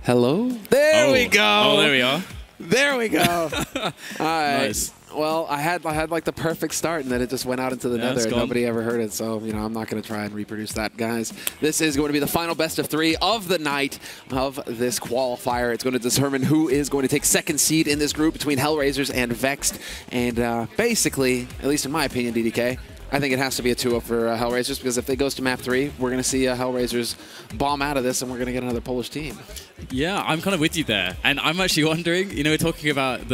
Hello? There we go. Oh, there we are. There we go. All right. Nice. Well, I had like the perfect start, and then it just went out into the nether, and nobody ever heard it. So, you know, I'm not going to try and reproduce that, guys. This is going to be the final best of 3 of the night of this qualifier. It's going to determine who is going to take second seed in this group between Hellraisers and Vexed. And basically, at least in my opinion, DDK, I think it has to be a 2-0 for Hellraisers, because if it goes to map 3, we're going to see Hellraisers bomb out of this, and we're going to get another Polish team. Yeah, I'm kind of with you there. And I'm actually wondering, you know, we're talking about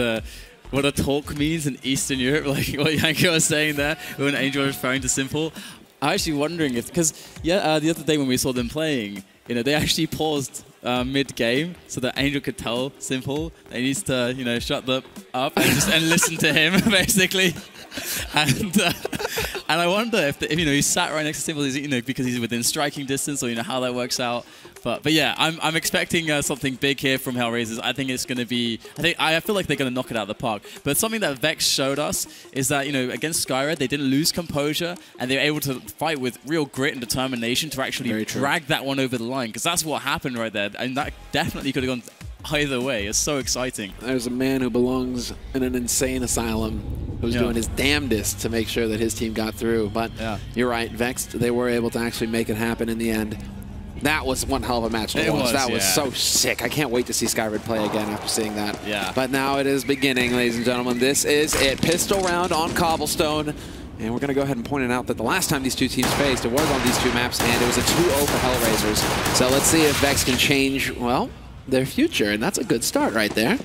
what a talk means in Eastern Europe, like what Yanko was saying there, when Angel was referring to Simple. I'm actually wondering if, because the other day when we saw them playing, you know, they actually paused mid-game so that Angel could tell Simple that he needs to, you know, shut up and listen to him, basically. And I wonder if you know, he sat right next to Simple, you know, because he's within striking distance, or you know how that works out. But yeah, I'm expecting something big here from Hellraisers. I think it's going to be. I feel like they're going to knock it out of the park. But something that Vex showed us is that, you know, against Skyred, they didn't lose composure, and they were able to fight with real grit and determination to actually drag that one over the line. Because that's what happened right there, and that definitely could have gone either way. It's so exciting. There's a man who belongs in an insane asylum who's doing his damnedest to make sure that his team got through. But you're right, Vexed, they were able to actually make it happen in the end. That was one hell of a match to watch. That was so sick. I can't wait to see Skyred play again after seeing that. Yeah. But now it is beginning, ladies and gentlemen. This is it. Pistol round on Cobblestone. And we're going to go ahead and point it out that the last time these two teams faced, it was on these 2 maps, and it was a 2-0 for Hellraisers. So let's see if Vex can change, well, their future. And that's a good start right there.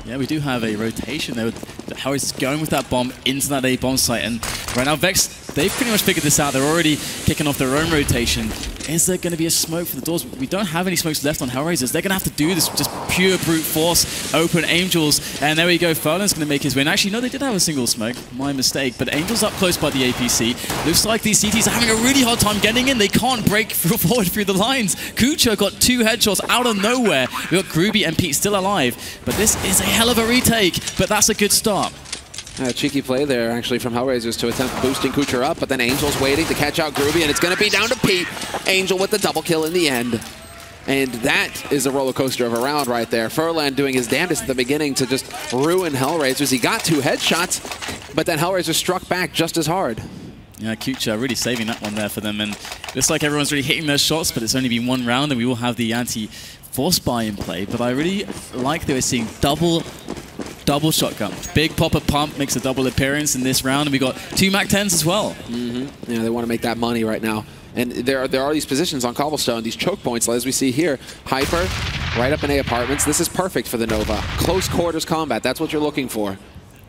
Yeah, we do have a rotation there. Hellraisers going with that bomb into that A bomb site. And right now, Vex, they've pretty much figured this out. They're already kicking off their own rotation. Is there going to be a smoke for the doors? We don't have any smokes left on Hellraisers. They're going to have to do this just pure brute force, open Angels. And there we go. Furlan's going to make his win. Actually, no, they did have a single smoke. My mistake. But Angels up close by the APC. Looks like these CTs are having a really hard time getting in. They can't break forward through the lines. Kucha got 2 headshots out of nowhere. We got Groovy and Pete still alive. But this is a hell of a retake. But that's a good start. Cheeky play there, actually, from Hellraisers to attempt boosting Kucher up, but then Angel's waiting to catch out Groovy, and it's going to be down to Pete. Angel with the double kill in the end. And that is a roller coaster of a round right there. Furlan doing his damnedest at the beginning to just ruin Hellraisers. He got 2 headshots, but then Hellraisers struck back just as hard. Yeah, Kucha really saving that one there for them. And it looks like everyone's really hitting their shots, but it's only been 1 round, and we will have the anti-force buy in play. But I really like that we're seeing double shotgun. Big pop-up pump makes a double appearance in this round, and we got 2 MAC-10s as well. Yeah, they want to make that money right now. And there are these positions on Cobblestone, these choke points, as we see here. Hyper, right up in A apartments. This is perfect for the Nova. Close quarters combat, that's what you're looking for.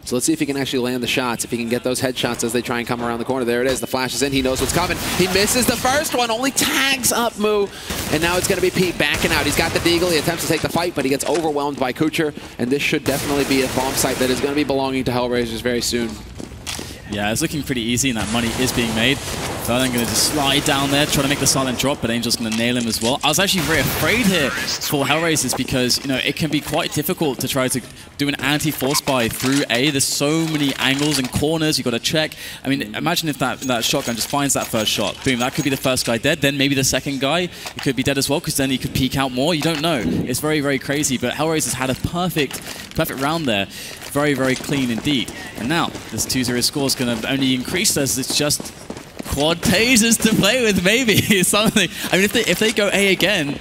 So let's see if he can actually land the shots, if he can get those headshots as they try and come around the corner. There it is, the flash is in, he knows what's coming. He misses the first one, only tags up Moo. And now it's going to be Pete backing out. He's got the deagle, he attempts to take the fight, but he gets overwhelmed by Kucher. And this should definitely be a bomb site that is going to be belonging to Hellraisers very soon. Yeah, it's looking pretty easy, and that money is being made. Furlan going to just slide down there, try to make the silent drop, but Angel's going to nail him as well. I was actually very afraid here for Hellraisers because, you know, it can be quite difficult to try to do an anti-force buy through A. There's so many angles and corners you've got to check. I mean, imagine if that shotgun just finds that first shot. Boom, that could be the first guy dead. Then maybe the second guy, he could be dead as well, because then he could peek out more. You don't know. It's very, very crazy. But Hellraisers had a perfect round there. Very, very clean indeed. And now, this 2-0 score is going to only increase as it's just quad tasers to play with, maybe. Something. I mean, if they go A again,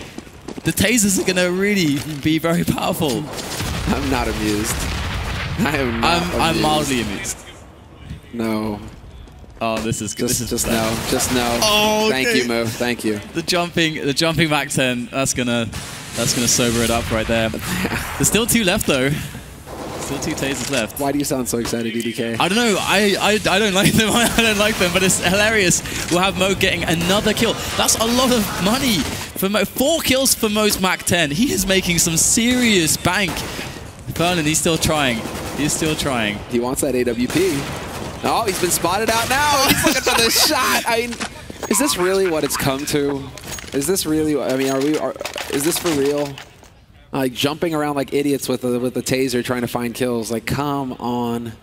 the tasers are going to really be very powerful. I'm not amused. I'm mildly amused. No. Oh, this is good. Just no. Just no. Oh, thank you, Mo. Thank you. The jumping MAC-10. That's gonna sober it up right there. There's still 2 left though. Still 2 tasers left. Why do you sound so excited, DDK? I don't know. I don't like them. I don't like them, but it's hilarious. We'll have Mo getting another kill. That's a lot of money for Mo. 4 kills for Mo's MAC-10. He is making some serious bank. Furlan, he's still trying. He's still trying. He wants that AWP. Oh, he's been spotted out now. He's looking for the shot. I mean, is this really what it's come to? Is this really? I mean, is this for real? Like jumping around like idiots with the taser trying to find kills. Like, come on.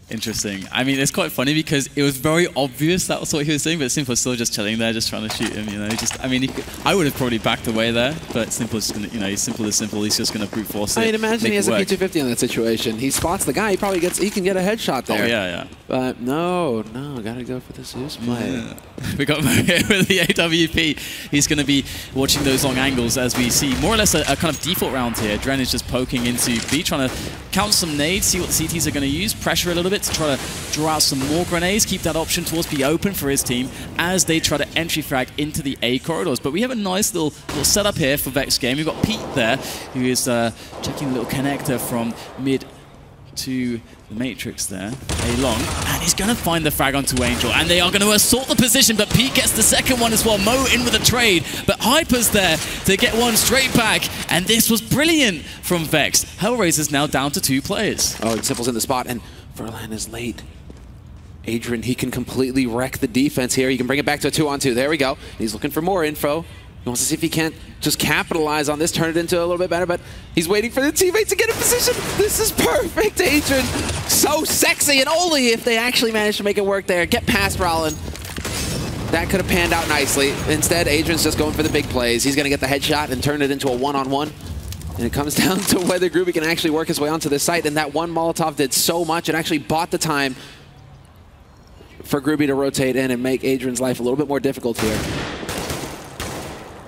Interesting. I mean, it's quite funny because it was very obvious that was what he was doing, but Simple was still just chilling there, just trying to shoot him. You know, I mean, I would have probably backed away there, but Simple's just gonna, you know, he's Simple is Simple. He's just gonna brute force it. I mean, imagine he has a P250 in that situation. He spots the guy. He probably he can get a headshot there. Oh yeah. But no, gotta go for the Zeus play. Yeah. We got Mo here with the AWP. He's gonna be watching those long angles as we see more or less a kind of default round here. Dren is just poking into B, trying to count some nades, see what the CTs are gonna use, pressure a little bit to try to draw out some more grenades, keep that option towards B open for his team as they try to entry frag into the A corridors. But we have a nice little setup here for Vexed game. We've got Pete there, who is checking the little connector from mid to the Matrix there, A long, and he's going to find the frag onto Angel, and they are going to assault the position, but Pete gets the second one as well. Mo in with a trade, but Hyper's there to get one straight back, and this was brilliant from Vexed. Hellraisers now down to 2 players. Oh, and Simple's in the spot, and Verlan is late. Adrian, he can completely wreck the defense here. He can bring it back to a 2-on-2. There we go. He's looking for more info. He wants to see if he can't just capitalize on this, turn it into a little bit better, but he's waiting for the teammate to get in position. This is perfect, Adrian. So sexy, and only if they actually manage to make it work there. Get past Rollin. That could have panned out nicely. Instead, Adrian's just going for the big plays. He's going to get the headshot and turn it into a one-on-one. And it comes down to whether Groovy can actually work his way onto this site, and that one Molotov did so much. It actually bought the time for Groovy to rotate in and make Adrian's life a little bit more difficult here.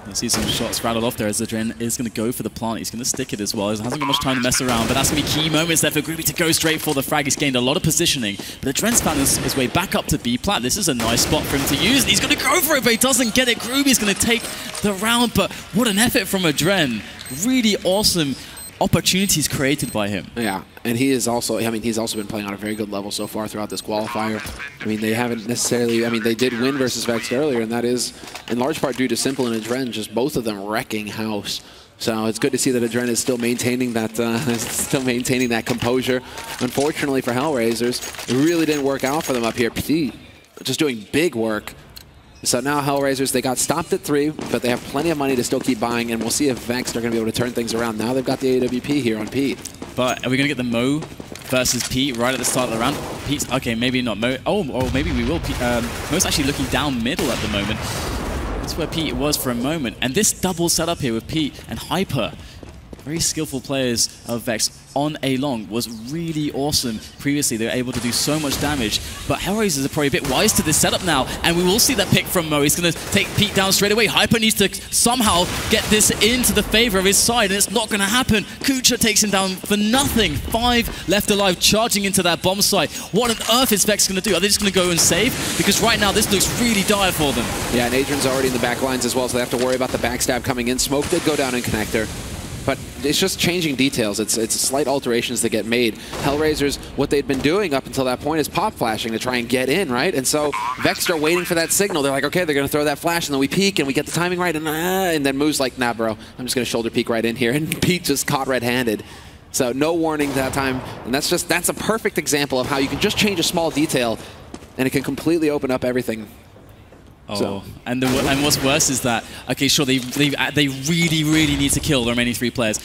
You see some shots rattled off there as Adrian is going to go for the plant. He's going to stick it as well. He hasn't got much time to mess around, but that's going to be key moments there for Groovy to go straight for the frag. He's gained a lot of positioning, but Adrian's found his way back up to B plat. This is a nice spot for him to use, and he's going to go for it, but he doesn't get it. Groovy's going to take the round, but what an effort from Adrian. Really awesome opportunities created by him. Yeah, and he is also, I mean, he's also been playing on a very good level so far throughout this qualifier. I mean, they haven't necessarily, I mean, they did win versus Vexed earlier, and that is in large part due to Simple and Adren, just both of them wrecking house. So it's good to see that Adren is still maintaining that, composure. Unfortunately for Hellraisers, it really didn't work out for them up here. Pete just doing big work. So now Hellraisers, they got stopped at 3, but they have plenty of money to still keep buying, and we'll see if Vexed are going to be able to turn things around. Now they've got the AWP here on Pete. But are we going to get the Mo versus Pete right at the start of the round? Pete's, okay, maybe not Mo. Oh, maybe we will. Mo's actually looking down middle at the moment. That's where Pete was for a moment. And this double setup here with Pete and Hyper, very skillful players of Vexed on A long, was really awesome. Previously, they were able to do so much damage, but Hellraisers are probably a bit wise to this setup now, and we will see that pick from Mo. He's going to take Pete down straight away. Hyper needs to somehow get this into the favor of his side, and it's not going to happen. Kucha takes him down for nothing. 5 left alive, charging into that bomb site. What on earth is Vex going to do? Are they just going to go and save? Because right now, this looks really dire for them. Yeah, and Adrian's already in the back lines as well, so they have to worry about the backstab coming in. Smoke did go down in connector. But it's just changing details. It's slight alterations that get made. Hellraisers, what they'd been doing up until that point is pop flashing to try and get in, right? And so Vexed are waiting for that signal. They're like, okay, they're going to throw that flash, and then we peek, and we get the timing right, and then Moo's like, nah, bro, I'm just going to shoulder peek right in here. And Pete just caught red-handed. So no warning that time. And that's a perfect example of how you can just change a small detail, and it can completely open up everything. Oh, so. And what's worse is that, okay, sure, they really, really need to kill the remaining 3 players.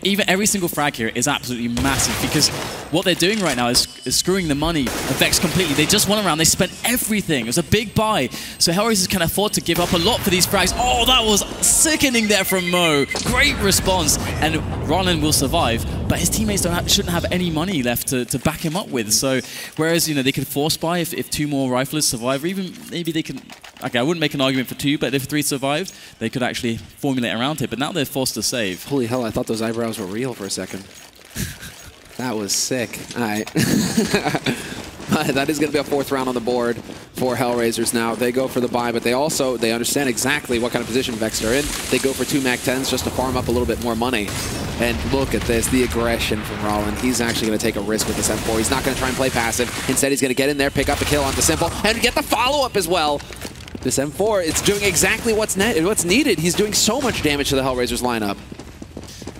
Even every single frag here is absolutely massive, because what they're doing right now is screwing the money of Vex completely. They just won around, they spent everything. It was a big buy. So Hellraisers can afford to give up a lot for these frags. Oh, that was sickening there from Mo. Great response. And Ronan will survive, but his teammates shouldn't have any money left to back him up with. So, whereas, you know, they could force buy if 2 more riflers survive, or even maybe they can... Okay, I wouldn't make an argument for 2, but if 3 survived, they could actually formulate around it. But now they're forced to save. Holy hell, I thought those eyebrows were real for a second. That was sick. All right. That is going to be a 4th round on the board for Hellraisers now. They go for the buy, but they understand exactly what kind of position Vexed are in. They go for 2 MAC-10s just to farm up a little bit more money. And look at this, the aggression from Rollin. He's actually going to take a risk with this M4. He's not going to try and play passive. Instead, he's going to get in there, pick up a kill onto Simple, and get the follow-up as well. This M4, it's doing exactly what's needed. He's doing so much damage to the Hellraisers lineup.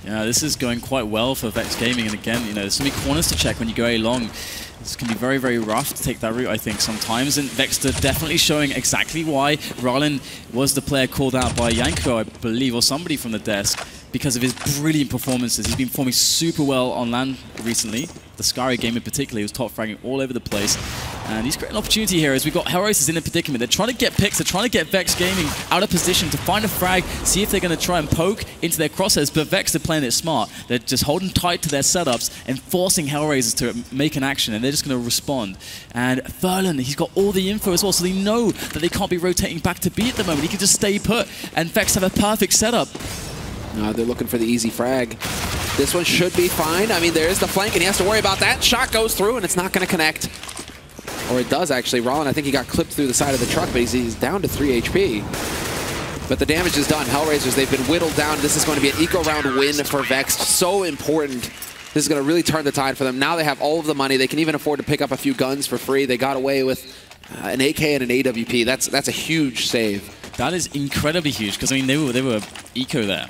Yeah, this is going quite well for Vex Gaming, and again, you know, there's so many corners to check when you go A long. This can be very, very rough to take that route, I think, sometimes, and Vexter definitely showing exactly why Rollin was the player called out by Yanko, I believe, or somebody from the desk, because of his brilliant performances. He's been performing super well on LAN recently. The Skari game in particular, he was top fragging all over the place. And he's creating an opportunity here as we've got Hellraisers in a predicament. They're trying to get picks, they're trying to get Vexed Gaming out of position to find a frag, see if they're going to try and poke into their crosshairs, but Vexed are playing it smart. They're just holding tight to their setups and forcing Hellraisers to make an action, and they're just going to respond. And Furlan, he's got all the info as well, so they know that they can't be rotating back to B at the moment. He can just stay put, and Vexed have a perfect setup. They're looking for the easy frag. This one should be fine. I mean, there is the flank, and he has to worry about that. Shot goes through, and it's not going to connect. Or it does, actually. Rollin, I think he got clipped through the side of the truck, but he's down to 3 HP. But the damage is done. Hellraisers, they've been whittled down. This is going to be an eco-round win for Vexed. So important. This is going to really turn the tide for them. Now they have all of the money. They can even afford to pick up a few guns for free. They got away with an AK and an AWP. That's a huge save. That is incredibly huge, because I mean they were eco there.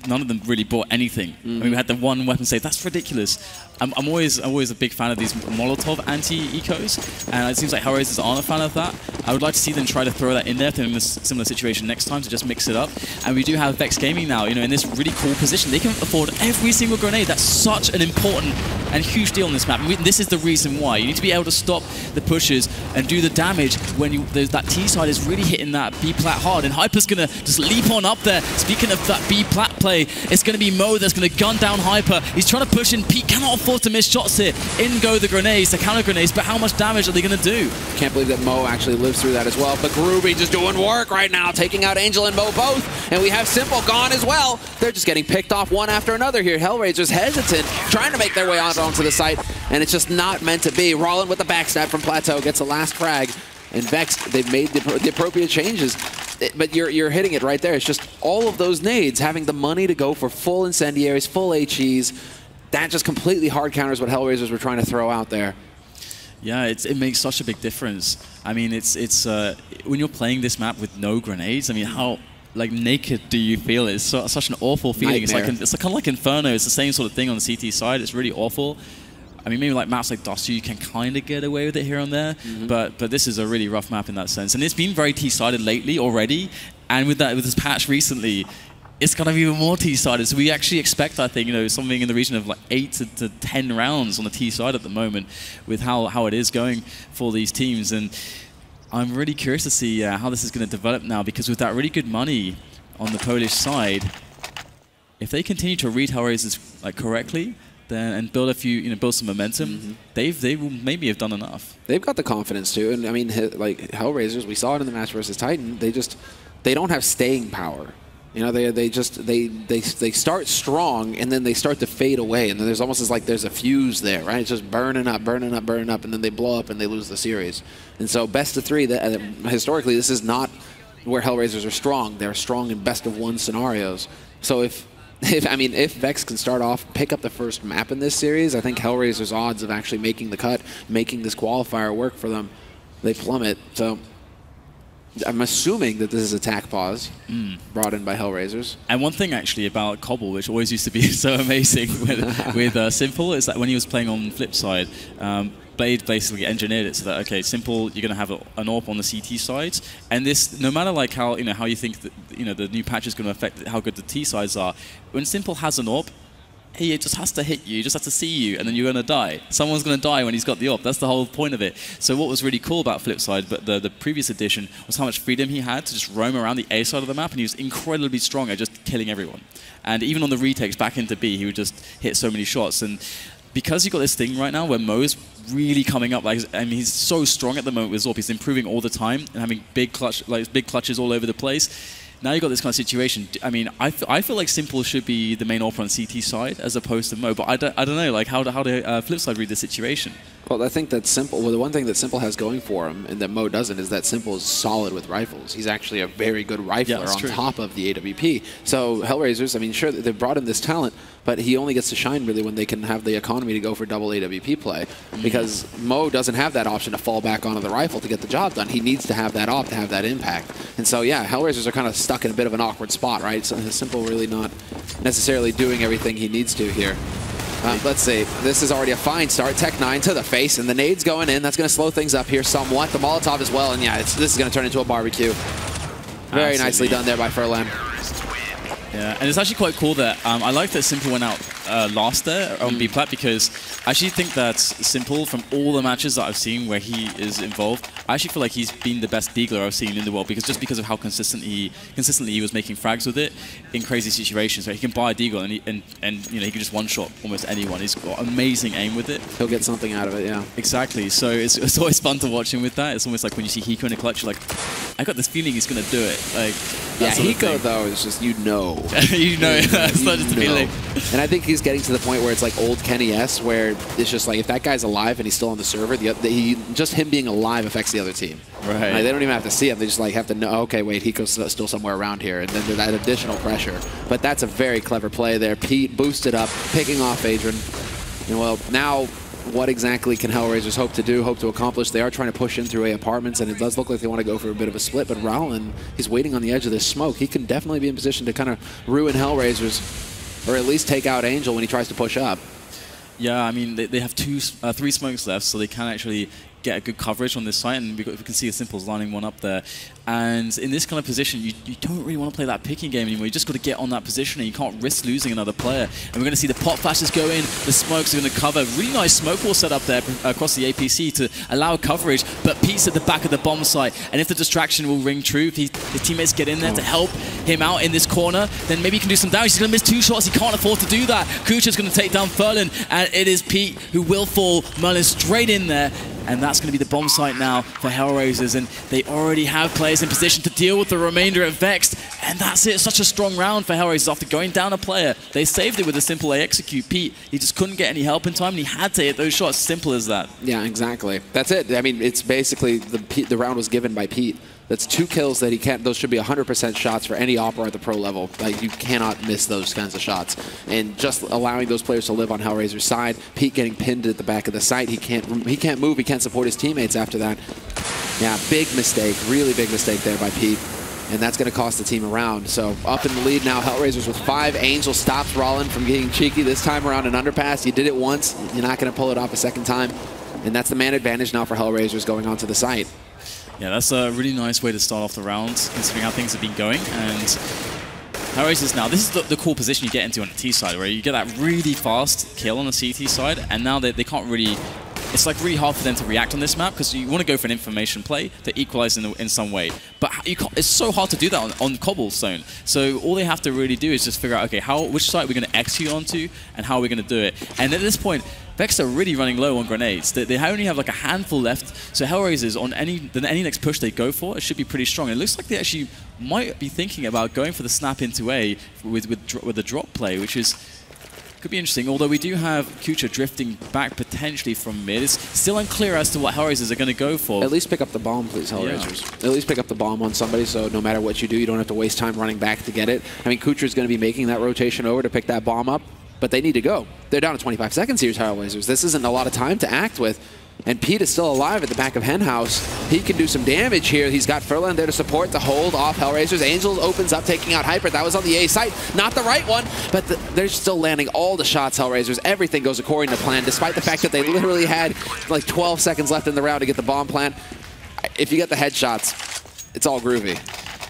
None of them really bought anything. I mean, we had the one weapon save. That's ridiculous. I'm always a big fan of these Molotov anti-ecos, and it seems like Hellraisers aren't a fan of that. I would like to see them try to throw that in there if they're in a similar situation next time, to just mix it up. And we do have Vexed Gaming now, you know, in this really cool position. They can afford every single grenade. That's such an important and huge deal on this map. And this is the reason why. You need to be able to stop the pushes and do the damage when that T side is really hitting that B plat hard. And Hyper's going to just leap on up there. Speaking of that B plat play, it's going to be Mo that's going to gun down Hyper. He's trying to push in. Pete cannot afford to miss shots here. In go the grenades, the counter grenades, but how much damage are they going to do? Can't believe that Mo actually lives through that as well. But Groovy just doing work right now, taking out Angel and Mo both. And we have Simple gone as well. They're just getting picked off one after another here. Hellraisers hesitant, trying to make their way onto the site, and it's just not meant to be. Rollin with the backstab from Plateau gets the last frag. And Vexed, they've made the appropriate changes. But you're hitting it right there. It's just all of those nades, having the money to go for full incendiaries, full HEs. That just completely hard counters what Hellraisers were trying to throw out there. Yeah, it makes such a big difference. I mean, it's when you're playing this map with no grenades, I mean, how like naked do you feel? It's such an awful feeling. Nightmare. It's kind of like Inferno. It's the same sort of thing on the CT side. It's really awful. I mean, maybe like maps like Dust, you can kind of get away with it here and there, but this is a really rough map in that sense. And it's been very T-sided lately already, and with this patch recently, it's kind of even more T-sided. So we actually expect, I think, you know, something in the region of like 8 to 10 rounds on the T side at the moment, with how it is going for these teams. And I'm really curious to see how this is going to develop now, because with that really good money on the Polish side, if they continue to read Hellraisers like correctly, then and build a few, you know, build some momentum, they will maybe have done enough. They've got the confidence too, and I mean, like Hellraisers, we saw it in the match versus Titan. They don't have staying power. You know, they start strong, and then they start to fade away, and then there's almost like there's a fuse there, right? It's just burning up, burning up, burning up, and then they blow up and they lose the series. And so best of 3, historically, this is not where Hellraisers are strong. They're strong in best of 1 scenarios. So if Vex can start off, pick up the first map in this series, I think Hellraiser's odds of actually making the cut, making this qualifier work for them, they plummet. So I'm assuming that this is attack pause brought in by Hellraisers. And one thing actually about Cobble, which always used to be so amazing with Simple, is that when he was playing on flip side, Blade basically engineered it so that, okay, Simple, you're going to have an AWP on the CT sides, and this, no matter like how you think that, you know, the new patch is going to affect how good the T sides are, when Simple has an AWP, he just has to hit you, just has to see you, and then you're going to die. Someone's going to die when he's got the AWP. That's the whole point of it. So what was really cool about Flipside, but the previous edition, was how much freedom he had to just roam around the A side of the map, and he was incredibly strong at just killing everyone. And even on the retakes back into B, he would just hit so many shots. And because you got this thing right now where Mo's really coming up, like, I mean, he's so strong at the moment with Zorp. He's improving all the time and having big clutches all over the place. Now you've got this kind of situation. I mean, I feel like Simple should be the main AWP on CT side as opposed to Mo, but I don't know, like, how do Flipside read the situation? Well, I think that Simple, well, the one thing that Simple has going for him and that Mo doesn't is that Simple is solid with rifles. He's actually a very good rifler on top of the AWP. So Hellraisers, I mean, sure, they've brought in this talent, but he only gets to shine really when they can have the economy to go for double AWP play, because Mo doesn't have that option to fall back onto the rifle to get the job done. He needs to have that AWP to have that impact. And so, yeah, Hellraisers are kind of stuck in a bit of an awkward spot, right? So Simple really not necessarily doing everything he needs to here. Let's see. This is already a fine start. Tech 9 to the face, and the nade's going in. That's going to slow things up here somewhat. The Molotov as well, and yeah, this is going to turn into a barbecue. Very nicely done there by Furlan. Yeah, and it's actually quite cool that I like that Simple went out last there on B-Plat, because I actually think that Simple, from all the matches that I've seen where he is involved, I actually feel like he's been the best deagler I've seen in the world, because of how consistently he was making frags with it in crazy situations. So he can buy a deagle and you know, he can just one-shot almost anyone. He's got amazing aim with it. He'll get something out of it, yeah. Exactly. So it's always fun to watch him with that. It's almost like when you see Hiko in a clutch, you're like, I got this feeling he's going to do it. Like, yeah, Hiko, though, is just, you know. you know, it's not just a feeling. And I think he's getting to the point where it's like old Kenny S, where it's just like, if that guy's alive and he's still on the server, just him being alive affects the other team. Right. Like, they don't even have to see him. They just like have to know, okay, wait, Hiko's still somewhere around here. And then there's that additional pressure. But that's a very clever play there. Pete boosted up, picking off Adrian. And well, now what exactly can Hellraisers hope to accomplish? They are trying to push in through A apartments, and it does look like they want to go for a bit of a split, but Rowland, he's waiting on the edge of this smoke. He can definitely be in position to kind of ruin Hellraisers, or at least take out Angel when he tries to push up. Yeah, I mean, they have three smokes left, so they can actually get a good coverage on this site, and we can see a Simple's lining one up there. And in this kind of position, you don't really want to play that picking game anymore. You just got to get on that position, and you can't risk losing another player. And we're going to see the pop flashes go in, the smokes are going to cover. Really nice smoke wall set up there across the APC to allow coverage, but Pete's at the back of the bomb site, and if the distraction will ring true, if the teammates get in there to help him out in this corner, then maybe he can do some damage. He's going to miss 2 shots, he can't afford to do that. Kucha's going to take down Furlan, and it is Pete who will fall. Merlin straight in there. And that's going to be the bomb site now for Hellraisers, and they already have players in position to deal with the remainder of Vexed, and that's it. Such a strong round for Hellraisers after going down a player. They saved it with a simple A execute. Pete, he just couldn't get any help in time, and he had to hit those shots. Simple as that. Yeah, exactly. That's it. I mean, it's basically the round was given by Pete. That's 2 kills that he can't. Those should be 100% shots for any opera at the pro level. Like, you cannot miss those kinds of shots. And just allowing those players to live on Hellraiser's side. Pete getting pinned at the back of the site. He can't move. He can't support his teammates after that. Yeah, big mistake. Really big mistake there by Pete. And that's going to cost the team a round. So up in the lead now, Hellraisers with 5. Angel stops Rollin from getting cheeky this time around an underpass. You did it once. You're not going to pull it off a second time. And that's the man advantage now for Hellraisers going onto the site. Yeah, that's a really nice way to start off the round, considering how things have been going. And Hellraisers now, this is the cool position you get into on the T side, where you get that really fast kill on the CT side, and now they can't really... It's like really hard for them to react on this map, because you want to go for an information play to equalize in some way. But it's so hard to do that on Cobblestone. So all they have to really do is just figure out, okay, which site we're going to execute onto, and how we're going to do it. And at this point, Vexed are really running low on grenades. They only have like a handful left, so Hellraisers, on any next push they go for, it should be pretty strong. And it looks like they actually might be thinking about going for the snap into A with the drop play, which could be interesting. Although we do have Kucha drifting back potentially from mid. It's still unclear as to what Hellraisers are going to go for. At least pick up the bomb, please, Hellraisers. Yeah. At least pick up the bomb on somebody, so no matter what you do, you don't have to waste time running back to get it. I mean, Kucha is going to be making that rotation over to pick that bomb up, but they need to go. They're down to 25 seconds here, Hellraisers. This isn't a lot of time to act with. And Pete is still alive at the back of Henhouse. He can do some damage here. He's got Furlan there to support, to hold off Hellraisers. Angel opens up, taking out Hyper. That was on the A site. Not the right one, but they're still landing all the shots, Hellraisers. Everything goes according to plan, despite the fact that they literally had like 12 seconds left in the round to get the bomb plant. If you get the headshots, it's all groovy.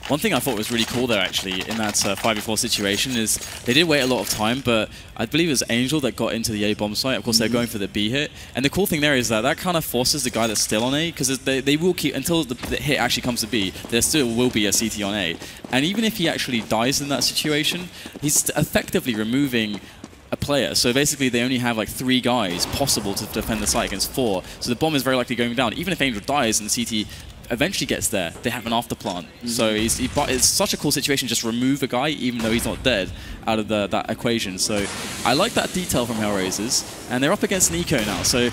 One thing I thought was really cool there, actually, in that 5v4 situation is they did wait a lot of time, but I believe it was Angel that got into the A bomb site. Of course, they're going for the B hit. And the cool thing there is that kind of forces the guy that's still on A, because they will keep, until the hit actually comes to B, there still will be a CT on A. And even if he actually dies in that situation, he's effectively removing a player. So basically, they only have like 3 guys possible to defend the site against 4. So the bomb is very likely going down. Even if Angel dies and the CT eventually gets there, they have an afterplant. So it's such a cool situation, just remove a guy even though he's not dead out of that equation. So I like that detail from Hellraisers, and they're up against an eco now. So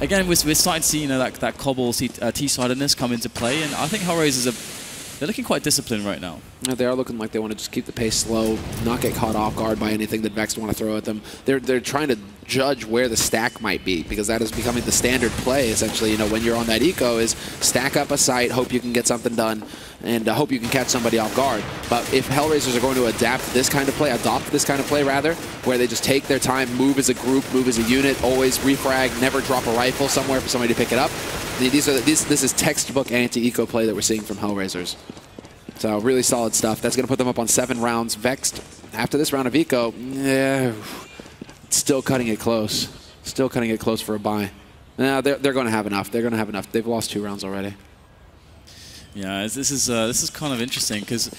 again, we're starting to see that Cobble T-sidedness come into play, and I think Hellraisers they're looking quite disciplined right now. They are looking like they want to just keep the pace slow, not get caught off guard by anything that Vexed want to throw at them. They're trying to judge where the stack might be, because that is becoming the standard play, essentially. You know, when you're on that eco, is stack up a site, hope you can get something done, and hope you can catch somebody off guard. But if Hellraisers are going to adopt this kind of play, where they just take their time, move as a group, move as a unit, always refrag, never drop a rifle somewhere for somebody to pick it up. This is textbook anti-eco play that we're seeing from Hellraisers. So really solid stuff. That's going to put them up on 7 rounds. Vexed after this round of eco, still cutting it close. Still cutting it close for a buy. Nah, they're going to have enough. They're going to have enough. They've lost 2 rounds already. Yeah, this is kind of interesting because,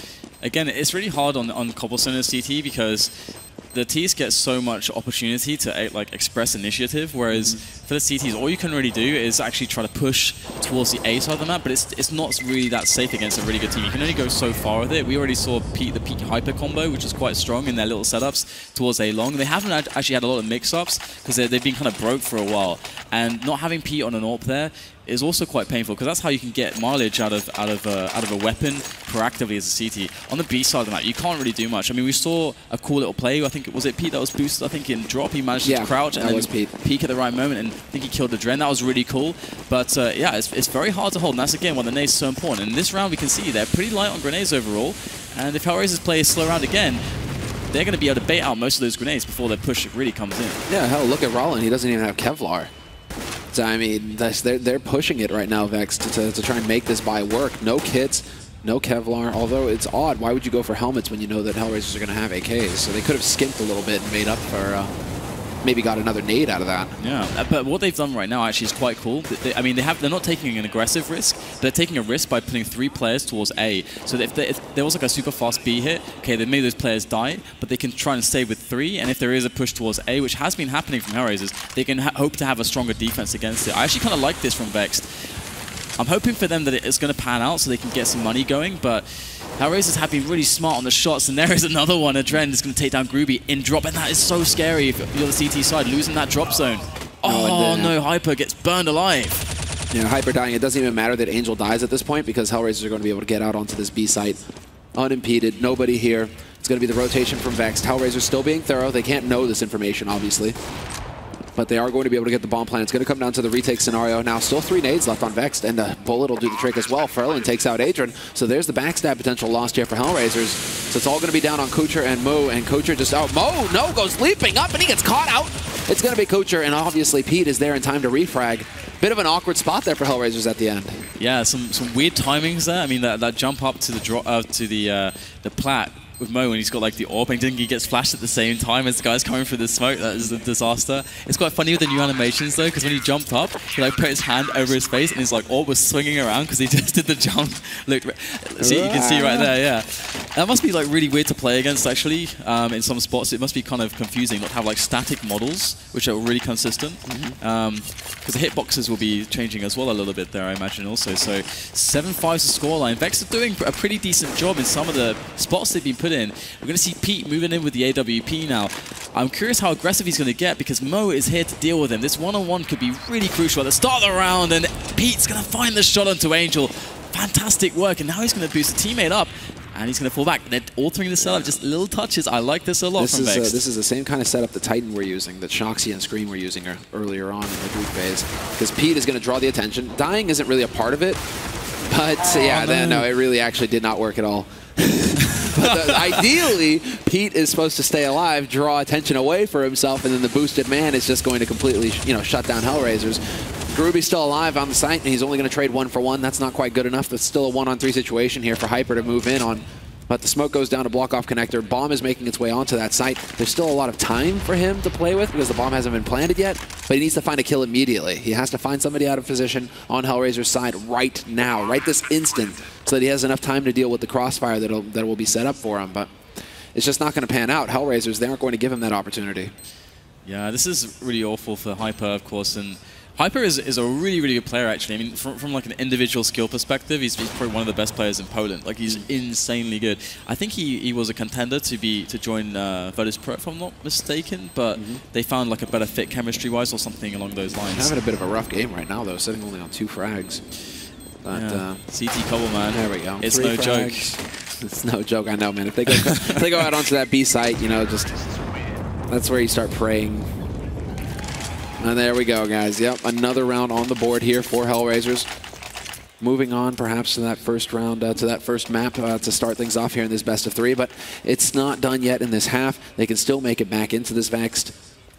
again, it's really hard on Cobblestone and CT because the Ts get so much opportunity to like express initiative, whereas for the CTs, all you can really do is actually try to push towards the A side of the map, but it's not really that safe against a really good team. You can only go so far with it. We already saw the Peak Hyper combo, which was quite strong in their little setups towards A long. They haven't actually had a lot of mix-ups because they've been kind of broke for a while, and not having Pete on an AWP there is also quite painful because that's how you can get mileage out of a weapon proactively as a CT. On the B side of the map, you can't really do much. I mean, we saw a cool little play. I think was it Pete that was boosted. I think in drop he managed to crouch and then peek at the right moment, and I think he killed the Dren. That was really cool. But yeah, it's very hard to hold, and that's again why the nades is so important. And in this round, we can see they're pretty light on grenades overall. And if Hellraisers play a slow round again, they're going to be able to bait out most of those grenades before their push really comes in. Yeah, hell, look at Rollin. He doesn't even have Kevlar. So, I mean, they're pushing it right now, Vexed, to try and make this buy work. No kits, no Kevlar, although it's odd. Why would you go for helmets when you know that Hellraisers are going to have AKs? So they could have skimped a little bit and made up for... maybe got another nade out of that. Yeah, but what they've done right now actually is quite cool. I mean, they're not taking an aggressive risk. They're taking a risk by putting 3 players towards A. So if there was like a super fast B hit, okay, they made those players die, but they can try and stay with 3. And if there is a push towards A, which has been happening from Hellraisers, they can hope to have a stronger defense against it. I actually kind of like this from Vexed. I'm hoping for them that it's going to pan out so they can get some money going, but Hellraisers have been really smart on the shots, and there is another one. Adren is going to take down Groovy in drop, and that is so scary if you're the CT side, losing that drop zone. Oh, no, Hyper gets burned alive. Yeah, Hyper dying. It doesn't even matter that Angel dies at this point because Hellraisers are going to be able to get out onto this B site unimpeded. Nobody here. It's going to be the rotation from Vexed. Hellraisers still being thorough. They can't know this information, obviously. But they are going to be able to get the bomb plant. It's going to come down to the retake scenario. Now, still 3 nades left on Vexed, and the bullet will do the trick as well. Ferlin takes out Adrian. So there's the backstab potential lost here for Hellraisers. So it's all going to be down on Kucher and Mo, and Kucher just... Oh, Mo, no, goes leaping up, and he gets caught out. It's going to be Kucher, and obviously Pete is there in time to refrag. Bit of an awkward spot there for Hellraisers at the end. Yeah, some weird timings there. I mean, that jump up to the plat with Mo, and he's got like the AWP, and he gets flashed at the same time as the guy's coming through the smoke. That is a disaster. It's quite funny with the new animations though, because when he jumped up, he like put his hand over his face, and his like AWP was swinging around because he just did the jump. Look, see, you can see right there. Yeah, that must be like really weird to play against actually. In some spots, it must be kind of confusing not to have like static models which are really consistent. Because the hitboxes will be changing as well a little bit there, I imagine also. So 7-5's the scoreline. Vex are doing a pretty decent job in some of the spots they've been put in. We're going to see Pete moving in with the AWP now. I'm curious how aggressive he's going to get because Mo is here to deal with him. This one-on-one could be really crucial at the start of the round, and Pete's going to find the shot onto Angel. Fantastic work, and now he's going to boost a teammate up. And he's going to fall back. They're altering the setup, just little touches. I like this a lot from Vexed. This is the same kind of setup that Titan were using, that Shoxy and Scream were using earlier on in the group phase. Because Pete is going to draw the attention. Dying isn't really a part of it. But yeah, no, it really actually did not work at all. But ideally, Pete is supposed to stay alive, draw attention away for himself, and then the boosted man is just going to completely, shut down Hellraisers. Groovy's still alive on the site, and he's only going to trade 1 for 1. That's not quite good enough. That's still a 1-on-3 situation here for Hyper to move in on. But the smoke goes down to block off connector. Bomb is making its way onto that site. There's still a lot of time for him to play with because the bomb hasn't been planted yet, but he needs to find a kill immediately. He has to find somebody out of position on Hellraiser's side right now, right this instant, so that he has enough time to deal with the crossfire that will be set up for him. But it's just not going to pan out. Hellraisers, they aren't going to give him that opportunity. Yeah, this is really awful for Hyper, of course, and Hyper is a really, really good player, actually. I mean, from like an individual skill perspective, he's probably one of the best players in Poland. Like, he's insanely good. I think he was a contender to join Virtus Pro, if I'm not mistaken, but they found like a better fit chemistry-wise or something along those lines. He's having a bit of a rough game right now, though, sitting only on 2 frags. But, CT Cobble, man. There we go. It's no joke. It's no joke, I know, man. If they go out onto that B site, just that's where you start praying. And there we go, guys. Yep, another round on the board here for Hellraisers. Moving on, perhaps, to that first round, to that first map to start things off here in this best of 3. But it's not done yet in this half. They can still make it back into this Vexed.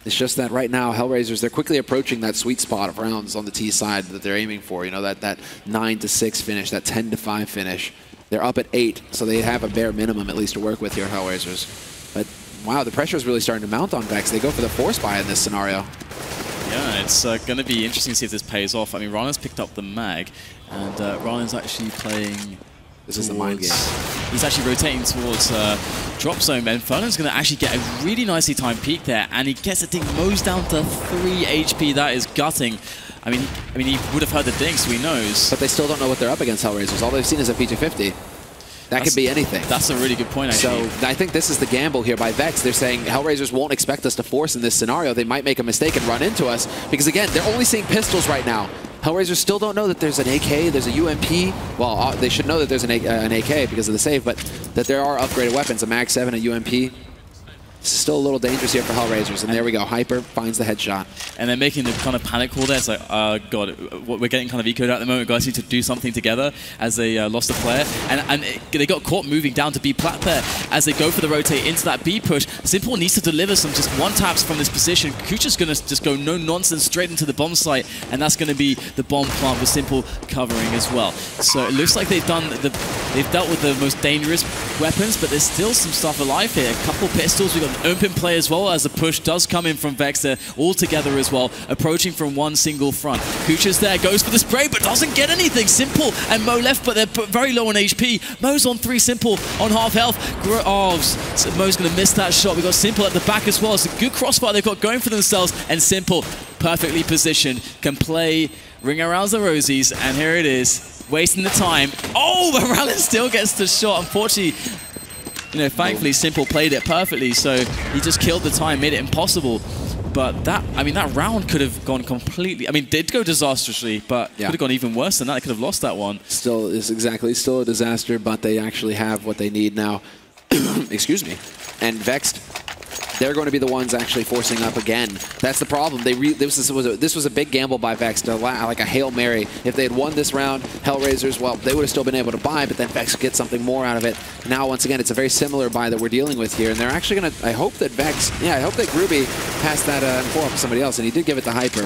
It's just that right now, Hellraisers, they're quickly approaching that sweet spot of rounds on the T side that they're aiming for. That 9-6 finish, that 10-5 finish. They're up at 8, so they have a bare minimum at least to work with here, Hellraisers. But wow, the pressure is really starting to mount on Vex. They go for the force buy in this scenario. Yeah, it's going to be interesting to see if this pays off. I mean, Ronan's picked up the mag, and Ronan's actually playing... This is the mind game. He's actually rotating towards drop zone, and Fernand's going to actually get a really nicely timed peek there, and he gets a ding. Mo's down to 3 HP. That is gutting. I mean, he would have heard the ding, so he knows. But they still don't know what they're up against, Hellraisers. All they've seen is a P250. That could be anything. That's a really good point, actually. So I think this is the gamble here by Vex. They're saying Hellraisers won't expect us to force in this scenario. They might make a mistake and run into us because, again, they're only seeing pistols right now. Hellraisers still don't know that there's an AK, there's a UMP. Well, they should know that there's an AK because of the save, but that there are upgraded weapons, a Mag 7, a UMP. It's still a little dangerous here for Hellraisers, and there we go. Hyper finds the headshot. And they're making the kind of panic call there. It's like, God, we're getting kind of ecoed at the moment. Guys need to do something together as they lost a player. And they got caught moving down to B plat there as they go for the rotate into that B push. Simple needs to deliver some just one-taps from this position. Kucha's going to just go no nonsense straight into the bomb site, and that's going to be the bomb plant with Simple covering as well. So it looks like they've dealt with the most dangerous weapons, but there's still some stuff alive here. A couple pistols. We've got an open play as well as the push does come in from Vexed all together as well, approaching from one single front. Kucha's there, goes for the spray, but doesn't get anything. Simple and Mo left, but they're very low on HP. Mo's on 3, Simple on half health. So Mo's going to miss that shot. We've got Simple at the back as well. It's a good crossfire they've got going for themselves, and Simple, perfectly positioned, can play Ring Around the Rosies, and here it is, wasting the time. Oh, but Rallin still gets the shot. Unfortunately, thankfully Simple played it perfectly, so he just killed the time, made it impossible. But that round could have gone completely, did go disastrously, but could have gone even worse than that. They could have lost that one. Still a disaster, but they actually have what they need now. Excuse me. And Vexed, they're going to be the ones actually forcing up again. That's the problem. This was a big gamble by Vexed, like a Hail Mary. If they had won this round, Hellraisers, well, they would have still been able to buy, but then Vexed gets something more out of it. Now, once again, it's a very similar buy that we're dealing with here, and they're actually going to, I hope that Groovy passed that M4 up to somebody else, and he did give it to Hyper.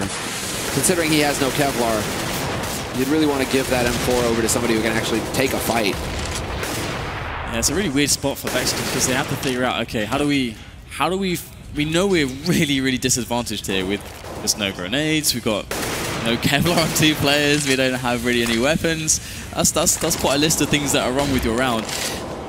Considering he has no Kevlar, you'd really want to give that M4 over to somebody who can actually take a fight. Yeah, it's a really weird spot for Vexed because they have to figure out, okay, how do we know we're really, really disadvantaged here with there's no grenades, we've got no Kevlar on 2 players, we don't have really any weapons. That's quite a list of things that are wrong with your round.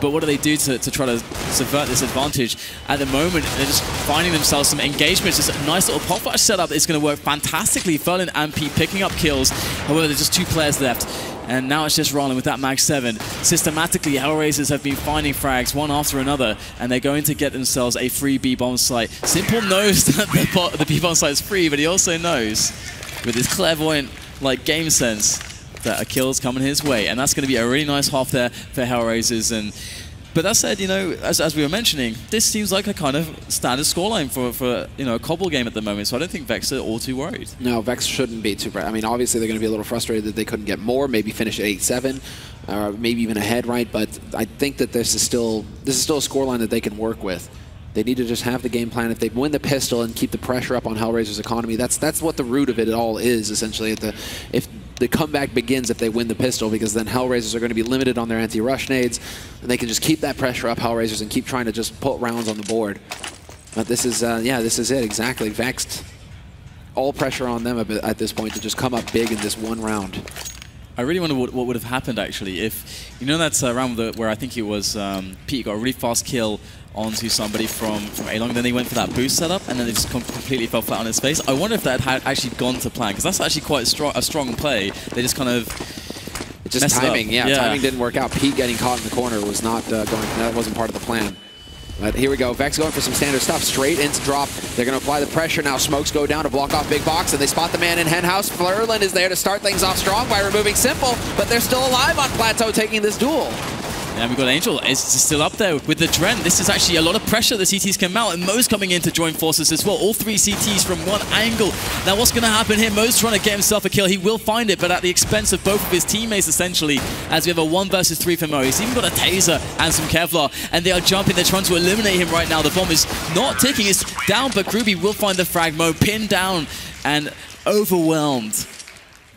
But what do they do to try to subvert this advantage? At the moment, they're just finding themselves some engagements. Just a nice little pop flash setup is going to work fantastically. Ferlin and P picking up kills. However, there's just 2 players left. And now it's just Rollin with that Mag 7. Systematically, Hellraisers have been finding frags one after another, and they're going to get themselves a free B-bomb site. Simple knows that the B-bomb site is free, but he also knows, with his clairvoyant game sense, that a kill's coming his way. And that's going to be a really nice half there for Hellraisers. But that said, as we were mentioning, this seems like a kind of standard scoreline for a Cobble game at the moment. So I don't think Vex are all too worried. No, Vex shouldn't be too worried. Obviously they're going to be a little frustrated that they couldn't get more, maybe finish at 8-7, or maybe even ahead, right? But I think that this is still a scoreline that they can work with. They need to just have the game plan. If they win the pistol and keep the pressure up on Hellraiser's economy, that's what the root of it all is, essentially. If the comeback begins if they win the pistol, because then Hellraisers are going to be limited on their anti-rush nades, and they can just keep that pressure up, Hellraisers, and keep trying to just put rounds on the board. But this is, this is it, exactly. Vexed, all pressure on them at this point to just come up big in this one round. I really wonder what would have happened, actually, if, that round where I think it was Pete got a really fast kill onto somebody from A-Long, then they went for that boost setup, and then they just completely fell flat on his face. I wonder if that had actually gone to plan, because that's actually quite a strong play. They just kind of just timing, timing didn't work out. Pete getting caught in the corner was not that wasn't part of the plan. But here we go. Vex going for some standard stuff. Straight into drop. They're going to apply the pressure now. Smokes go down to block off Big Box, and they spot the man in Henhouse. Flurlin is there to start things off strong by removing Simple, but they're still alive on Plateau taking this duel. And we've got Angel is still up there with the Dren. This is actually a lot of pressure the CTs can mount, and Mo's coming in to join forces as well. All 3 CTs from one angle. Now what's going to happen here? Mo's trying to get himself a kill. He will find it, but at the expense of both of his teammates, essentially, as we have a 1 versus 3 for Mo. He's even got a taser and some Kevlar, and they are jumping. They're trying to eliminate him right now. The bomb is not ticking. It's down, but Groovy will find the frag. Mo pinned down and overwhelmed.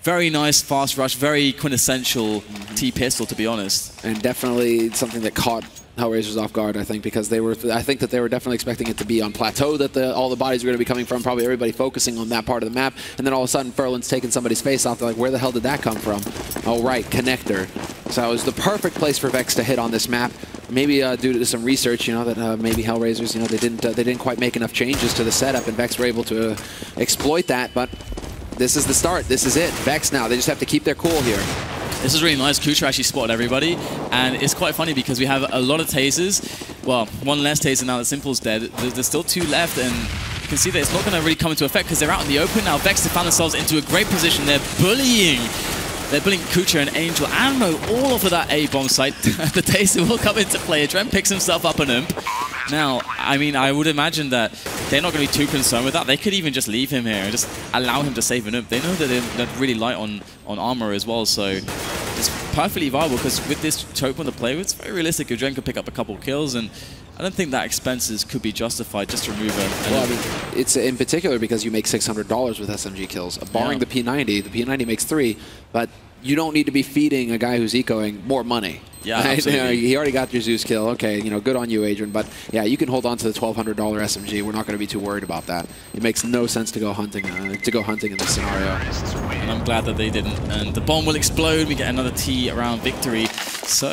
Very nice fast rush, very quintessential T-pistol, to be honest. And definitely something that caught Hellraisers off guard, I think, because I think that they were definitely expecting it to be on plateau, that all the bodies were going to be coming from, probably everybody focusing on that part of the map, and then all of a sudden Furlan's taking somebody's face off. They're like, where the hell did that come from? Oh, right, connector. So it was the perfect place for Vexed to hit on this map. Maybe due to some research, that maybe Hellraisers, they didn't quite make enough changes to the setup, and Vexed were able to exploit that. But this is the start. This is it. Vexed now. They just have to keep their cool here. This is really nice. Kucha actually spotted everybody, and it's quite funny because we have a lot of tasers. Well, one less taser now that Simple's dead. There's still 2 left, and you can see that it's not going to really come into effect because they're out in the open now. Vexed have found themselves into a great position. They're bullying Kucha and Angel and Mo all off of that A-bomb site. The taser will come into play. Adren picks himself up an imp. Now, I mean, I would imagine that they're not going to be too concerned with that. They could even just leave him here and just allow him to save an imp. They know that they're really light on armor as well, so it's perfectly viable because with this choke one to play with, it's very realistic. Adren could pick up a couple of kills, and I don't think that expenses could be justified just to remove a... Well, I mean, it's in particular because you make $600 with SMG kills. Barring the P90, the P90 makes 3, but you don't need to be feeding a guy who's ecoing more money. Yeah, absolutely. He already got your Zeus kill. Okay, good on you, Adrian. But yeah, you can hold on to the $1,200 SMG. We're not going to be too worried about that. It makes no sense to go hunting in this scenario. And I'm glad that they didn't. And the bomb will explode. We get another T around victory. So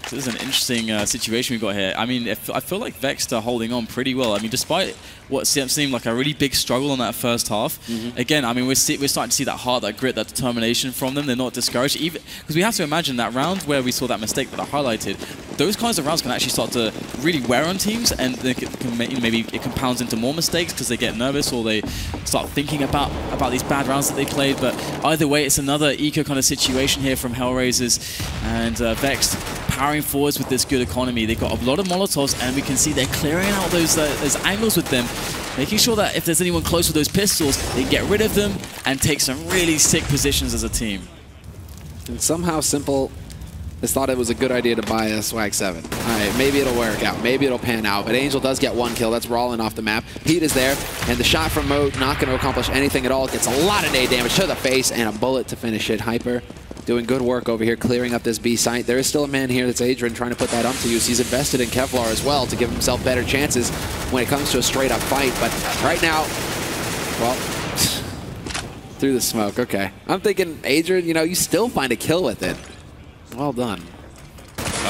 this is an interesting situation we've got here. I mean, I feel like Vexed are holding on pretty well. I mean, despite what seemed like a really big struggle in that first half, again, I mean, we're starting to see that heart, that grit, that determination from them. They're not discouraged, even because we have to imagine that round where we saw that mistake that I highlighted. Those kinds of rounds can actually start to really wear on teams, and maybe it compounds into more mistakes because they get nervous or they start thinking about these bad rounds that they played. But either way, it's another eco kind of situation here from Hellraisers, and Vexed powering forwards with this good economy. They've got a lot of Molotovs, and we can see they're clearing out those angles with them, making sure that if there's anyone close with those pistols, they can get rid of them and take some really sick positions as a team. And somehow Simple has thought it was a good idea to buy a Swag 7. All right, maybe it'll work out. Maybe it'll pan out. But Angel does get 1 kill. That's Rollin off the map. Heat is there, and the shot from Mo not going to accomplish anything at all. Gets a lot of nade damage to the face and a bullet to finish it. Hyper doing good work over here, clearing up this B site. There is still a man here that's Adrian trying to put that up to use. He's invested in Kevlar as well to give himself better chances when it comes to a straight-up fight. But right now, well, through the smoke. Okay. I'm thinking, Adrian, you still find a kill with it. Well done.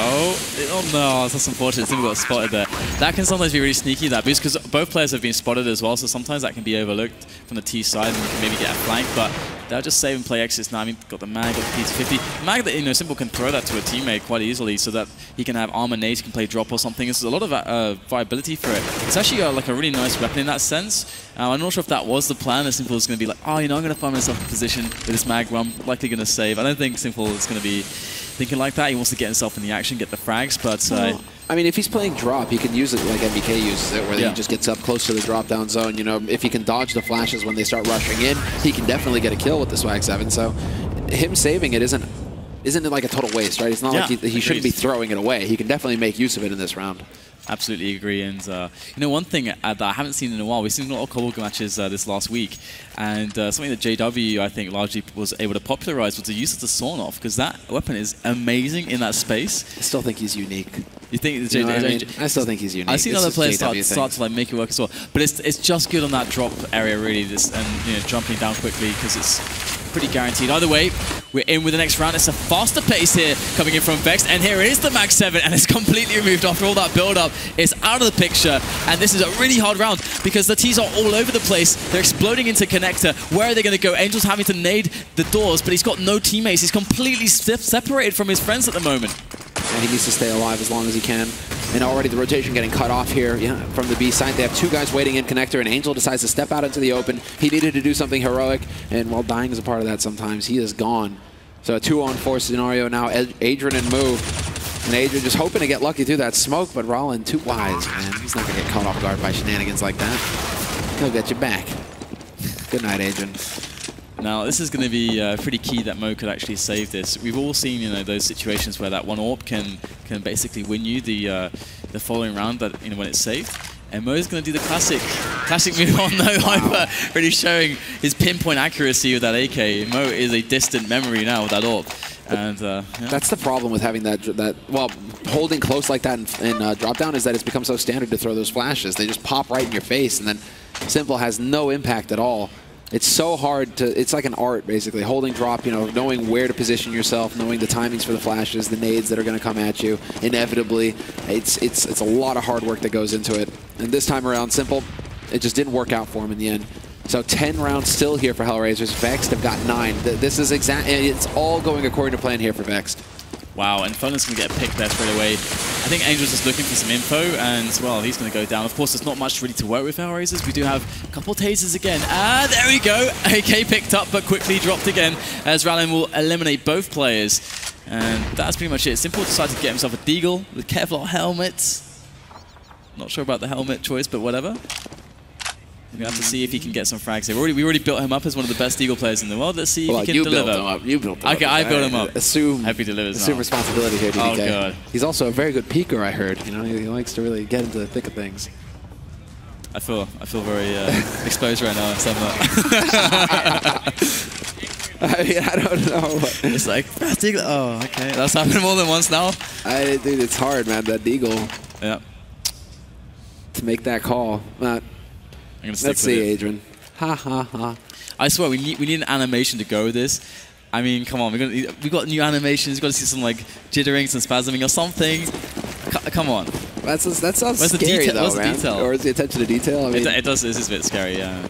Oh no, that's unfortunate. Simple got spotted there. That can sometimes be really sneaky, that boost, because both players have been spotted as well, so sometimes that can be overlooked from the T side and you can maybe get a flank, but they'll just save and play exits now. I mean, got the mag, got the P250. Mag that, Simple can throw that to a teammate quite easily so that he can have armor nades, he can play drop or something. There's a lot of viability for it. It's actually like a really nice weapon in that sense. I'm not sure if that was the plan, that Simple is going to be like, oh, I'm going to find myself in a position with this mag where I'm likely going to save. I don't think Simple is going to be thinking like that. He wants to get himself in the action, get the frags, but... Well, I mean, if he's playing drop, he can use it like MBK uses it, where he just gets up close to the drop-down zone. If he can dodge the flashes when they start rushing in, he can definitely get a kill with the Swag 7. So him saving it isn't like a total waste, right? It's not like he shouldn't be throwing it away. He can definitely make use of it in this round. Absolutely agree. And one thing that I haven't seen in a while, we've seen a lot of Cobblestone matches this last week, and something that JW I think largely was able to popularize was the use of the sawn off, because that weapon is amazing in that space. I still think he's unique. You think I still think he's unique. I've seen other players start to like make it work as well, but it's just good on that drop area really, and jumping down quickly because it's pretty guaranteed. Either way, we're in with the next round. It's a faster pace here coming in from Vexed, and here it is the Mag 7, and it's completely removed after all that build-up. It's out of the picture, and this is a really hard round because the T's are all over the place. They're exploding into connector. Where are they going to go? Angel's having to nade the doors, but he's got no teammates. He's completely separated from his friends at the moment. And he needs to stay alive as long as he can. And already the rotation getting cut off here from the B side. They have 2 guys waiting in connector, and Angel decides to step out into the open. He needed to do something heroic, and while dying is a part of that sometimes, he is gone. So a 2-on-4 scenario now, Adrian and Moo. And Adrian just hoping to get lucky through that smoke, but Rollin too wise, man. He's not going to get caught off guard by shenanigans like that. He'll get you back. Good night, Adrian. Now, this is going to be pretty key that Mo could actually save this. We've all seen, those situations where that one AWP can basically win you the following round, that when it's saved. And Mo's going to do the classic move on no Hyper, really showing his pinpoint accuracy with that AK. Mo is a distant memory now with that AWP. And yeah. That's the problem with having that well, holding close like that in drop down is that it's become so standard to throw those flashes. They just pop right in your face, and then Simple has no impact at all. It's so hard to, it's like an art basically, holding drop, you know, knowing where to position yourself, knowing the timings for the flashes, the nades that are going to come at you inevitably. It's a lot of hard work that goes into it. And this time around, Simple, it just didn't work out for him in the end. So 10 rounds still here for Hellraisers. Vexed have got 9. This is it's all going according to plan here for Vexed. Wow, and Fun's going to get picked there straight away. I think Angel's just looking for some info, and, well, he's going to go down. Of course, there's not much really to work with Hellraisers. We do have a couple tasers again. Ah, there we go. AK picked up, but quickly dropped again, as Rallen will eliminate both players. And that's pretty much it. Simple decided to get himself a deagle with Kevlar helmets. Not sure about the helmet choice, but whatever. We have to see if he can get some frags here. We already built him up as one of the best Eagle players in the world. Let's see if he can deliver. You built him up. Okay, I built him up. Assume he delivers. Assume responsibility here, DDK. Oh god. He's also a very good peeker, I heard. You know, he likes to really get into the thick of things. I feel very exposed right now. So I mean, I don't know. It's like fast Eagle. Oh, okay. That's happened more than once now. Dude, it's hard, man. That Eagle. Yeah. To make that call. Let's see, Adrian. Ha ha ha. I swear we need an animation to go with this. I mean, come on, we got new animations. We've got to see some like jitterings and spasming or something. Come on. That sounds scary, though, man. Or is the attention to detail? I mean, it does. This is a bit scary, yeah.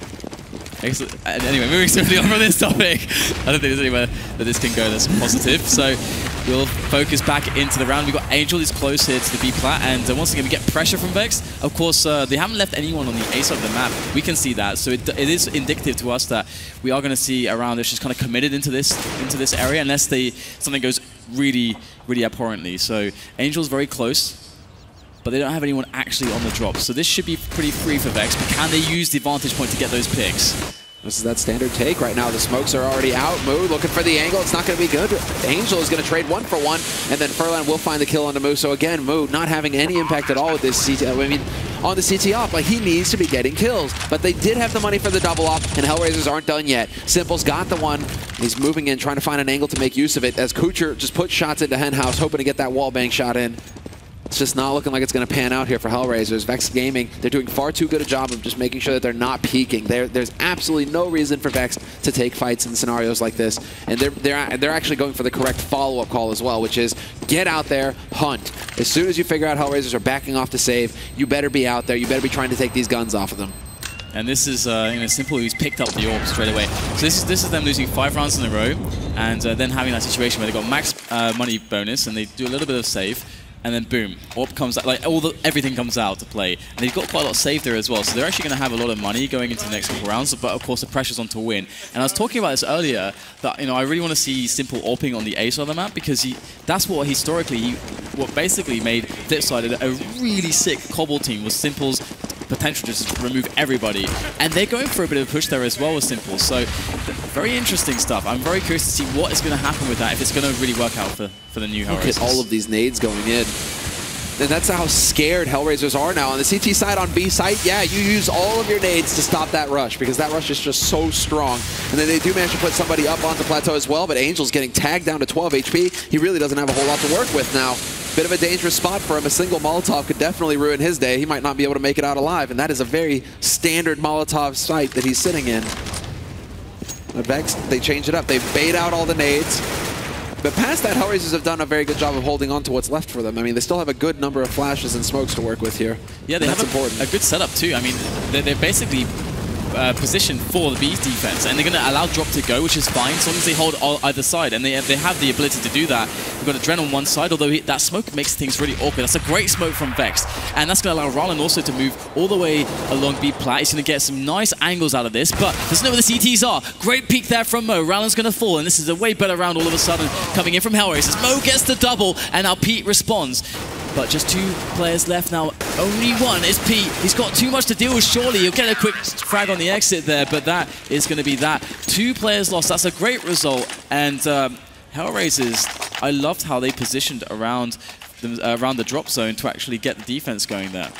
Anyway, moving swiftly on from this topic, I don't think there's anywhere that this can go that's positive. So we'll focus back into the round. We've got Angel is close here to the B plat, and once again we get pressure from Vexed. Of course, they haven't left anyone on the A side of the map. We can see that, so it is indicative to us that we are going to see a round that's just kind of committed into this area, unless something goes really, really abhorrently. So Angel's very close, but they don't have anyone actually on the drop. So this should be pretty free for Vexed, but can they use the vantage point to get those picks? This is that standard take right now. The smokes are already out. Moo looking for the angle. It's not going to be good. Angel is going to trade 1 for 1, and then Furlan will find the kill onto Moo. So again, Moo not having any impact at all with this CT. I mean, on the CT op, like he needs to be getting kills. But they did have the money for the double op, and Hellraisers aren't done yet. Simple's got the one. He's moving in, trying to find an angle to make use of it, as Kucher just puts shots into Henhouse, hoping to get that wallbang shot in. It's just not looking like it's going to pan out here for Hellraisers. Vexed Gaming, they're doing far too good a job of just making sure that they're not peeking. There's absolutely no reason for Vexed to take fights in scenarios like this. And they're actually going for the correct follow-up call as well, which is get out there, hunt. As soon as you figure out Hellraisers are backing off to save, you better be out there. You better be trying to take these guns off of them. And this is Simple, who's picked up the orb straight away. So this is them losing 5 rounds in a row, and then having that situation where they got max money bonus, and they do a little bit of save. And then boom, orb comes out, like everything comes out to play. And they've got quite a lot saved there as well, so they're actually going to have a lot of money going into the next couple rounds, but of course the pressure's on to win. And I was talking about this earlier, that I really want to see Simple orping on the A side of the map, because that's what historically, what basically made Flipside a really sick Cobble team, was Simple's potential to just remove everybody. And they're going for a bit of a push there as well with Simple, so very interesting stuff. I'm very curious to see what is going to happen with that, if it's going to really work out for the new Hellraisers. Look at all of these nades going in. And that's how scared Hellraisers are now. On the CT side, on B site, yeah, you use all of your nades to stop that rush, because that rush is just so strong. And then they do manage to put somebody up onto plateau as well, but Angel's getting tagged down to 12 HP. He really doesn't have a whole lot to work with now. Bit of a dangerous spot for him. A single Molotov could definitely ruin his day. He might not be able to make it out alive, and that is a very standard Molotov site that he's sitting in. But Vexed, they change it up. They bait out all the nades. But past that, Hellraisers have done a very good job of holding on to what's left for them. I mean, they still have a good number of flashes and smokes to work with here. Yeah, they have a good setup too. I mean, they're basically positioned for the B defense, and they're going to allow drop to go, which is fine, as long as they hold either side, and they have the ability to do that. We've got Adren on one side, although that smoke makes things really awkward. That's a great smoke from Vexed, and that's going to allow Rallen also to move all the way along B plat. He's going to get some nice angles out of this, but doesn't know where the CTs are. Great peek there from Mo. Rallen's going to fall, and this is a way better round all of a sudden coming in from Hellraisers. Mo gets the double, and now Pete responds. But just 2 players left now. Only one is Pete. He's got too much to deal with, surely. He'll get a quick frag on the exit there, but that is going to be that. 2 players lost. That's a great result. And Hellraisers, I loved how they positioned around the drop zone to actually get the defense going there.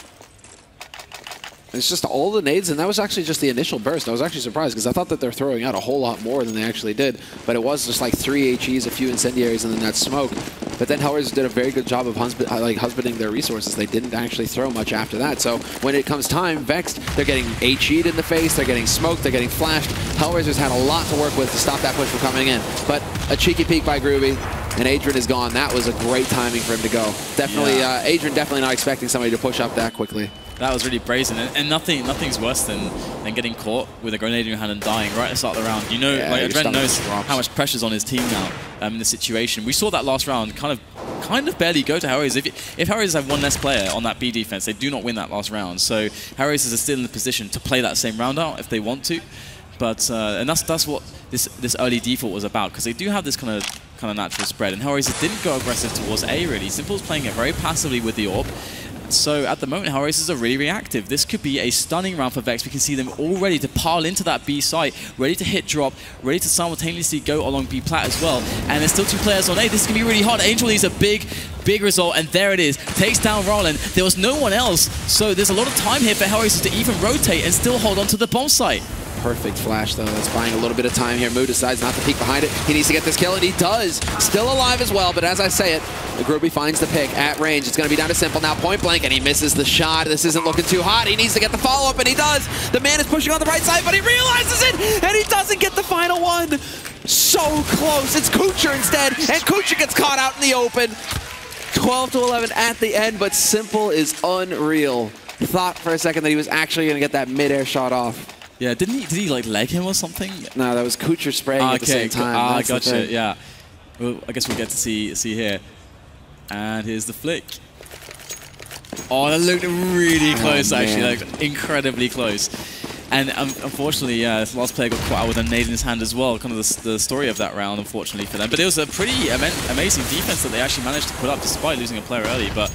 It's just all the nades, and that was actually just the initial burst. I was actually surprised because I thought that they're throwing out a whole lot more than they actually did. But it was just like 3 HEs, a few incendiaries, and then that smoke. But then Hellraisers did a very good job of husbanding their resources. They didn't actually throw much after that. So when it comes time, Vexed, they're getting HE'd in the face, they're getting smoked, they're getting flashed. Hellraisers had a lot to work with to stop that push from coming in. But a cheeky peek by Groovy, and Adrian is gone. That was a great timing for him to go. Definitely, Adrian definitely not expecting somebody to push up that quickly. That was really brazen, and nothing's worse than getting caught with a grenade in your hand and dying right at the start of the round. You know, like Adrian knows how much pressure's on his team now in this situation. We saw that last round kind of barely go to Hellraisers. If Hellraisers have one less player on that B defense, they do not win that last round. So Hellraisers are still in the position to play that same round out if they want to. But and that's what this early default was about, because they do have this kind of natural spread, and Hellraisers didn't go aggressive towards A really. Simple's playing it very passively with the AWP. So at the moment, Hellraisers are really reactive. This could be a stunning round for Vex. We can see them all ready to pile into that B site, ready to hit drop, ready to simultaneously go along B plat as well. And there's still 2 players on A. This is going to be really hard. Angel needs a big result, and there it is. Takes down Roland. There was no one else, so there's a lot of time here for Hellraisers to even rotate and still hold on to the bomb site. Perfect flash, though. That's buying a little bit of time here. Moo decides not to peek behind it. He needs to get this kill, and he does. Still alive as well, but as I say it, Groovy finds the pick at range. It's going to be down to Simple now, point blank, and he misses the shot. This isn't looking too hot. He needs to get the follow-up, and he does. The man is pushing on the right side, but he realizes it, and he doesn't get the final one. So close. It's Kucher instead, and Kucher gets caught out in the open. 12-11 at the end, but Simple is unreal. Thought for a second that he was actually going to get that mid-air shot off. Yeah, did he like leg him or something? No, that was Kucher spraying at the same time. Gotcha. Yeah. Well, I guess we'll get to see here. And here's the flick. Oh, that looked really close, actually. Like, incredibly close. And unfortunately, this last player got caught out with a nade in his hand as well. Kind of the story of that round, unfortunately for them. But it was a pretty amazing defense that they actually managed to put up despite losing a player early. But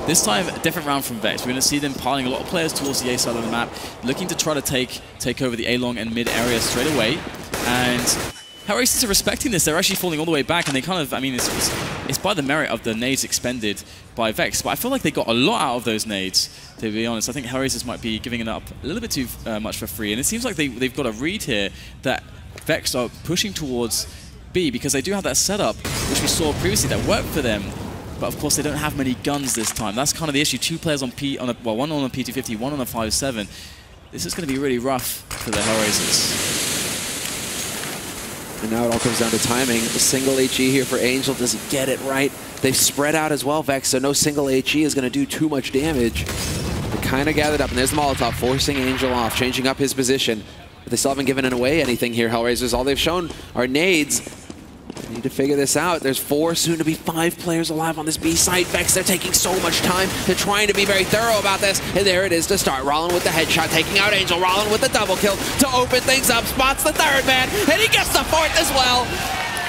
this time, a different round from Vex. We're going to see them piling a lot of players towards the A side of the map, looking to try to take over the A long and mid area straight away. And Hellraisers are respecting this. They're actually falling all the way back, and they kind of, I mean, it's by the merit of the nades expended by Vex. But I feel like they got a lot out of those nades, to be honest. I think Hellraisers might be giving it up a little bit too much for free. And it seems like they've got a read here that Vex are pushing towards B, because they do have that setup, which we saw previously, that worked for them. But of course, they don't have many guns this time. That's kind of the issue. 2 players on one on a P250, one on a 5.7. This is going to be really rough for the Hellraisers. And now it all comes down to timing. A single HE here for Angel. Does he get it right? They've spread out as well, Vex, so no single HE is going to do too much damage. They kind of gathered up, and there's the Molotov, forcing Angel off, changing up his position. But they still haven't given away anything here, Hellraisers. All they've shown are nades. They need to figure this out. There's 4, soon to be 5 players alive on this B site. Vex, they're taking so much time. They're trying to be very thorough about this. And there it is to start. Rollin with the headshot, taking out Angel. Rollin with the double kill to open things up. Spots the 3rd man, and he gets the 4th as well.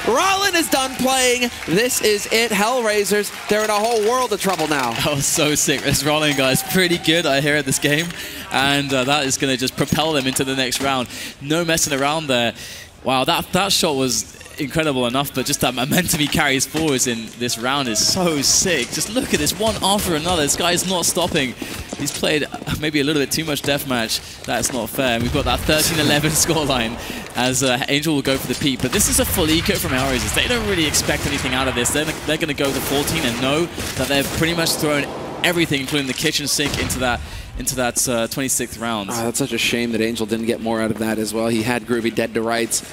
Rollin is done playing. This is it. Hellraisers, they're in a whole world of trouble now. Oh, so sick. This Rollin guy's pretty good, I hear, at this game. And that is going to just propel them into the next round. No messing around there. Wow, that shot was incredible enough, but just that momentum he carries forwards in this round is so sick. Just look at this, one after another. This guy's not stopping. He's played maybe a little bit too much deathmatch. That's not fair. And we've got that 13-11 scoreline as Angel will go for the peak. But this is a full eco from Hellraisers. They don't really expect anything out of this. They're going to go to 14 and know that they've pretty much thrown everything, including the kitchen sink, into that 26th round. Oh, that's such a shame that Angel didn't get more out of that as well. He had Groovy dead to rights.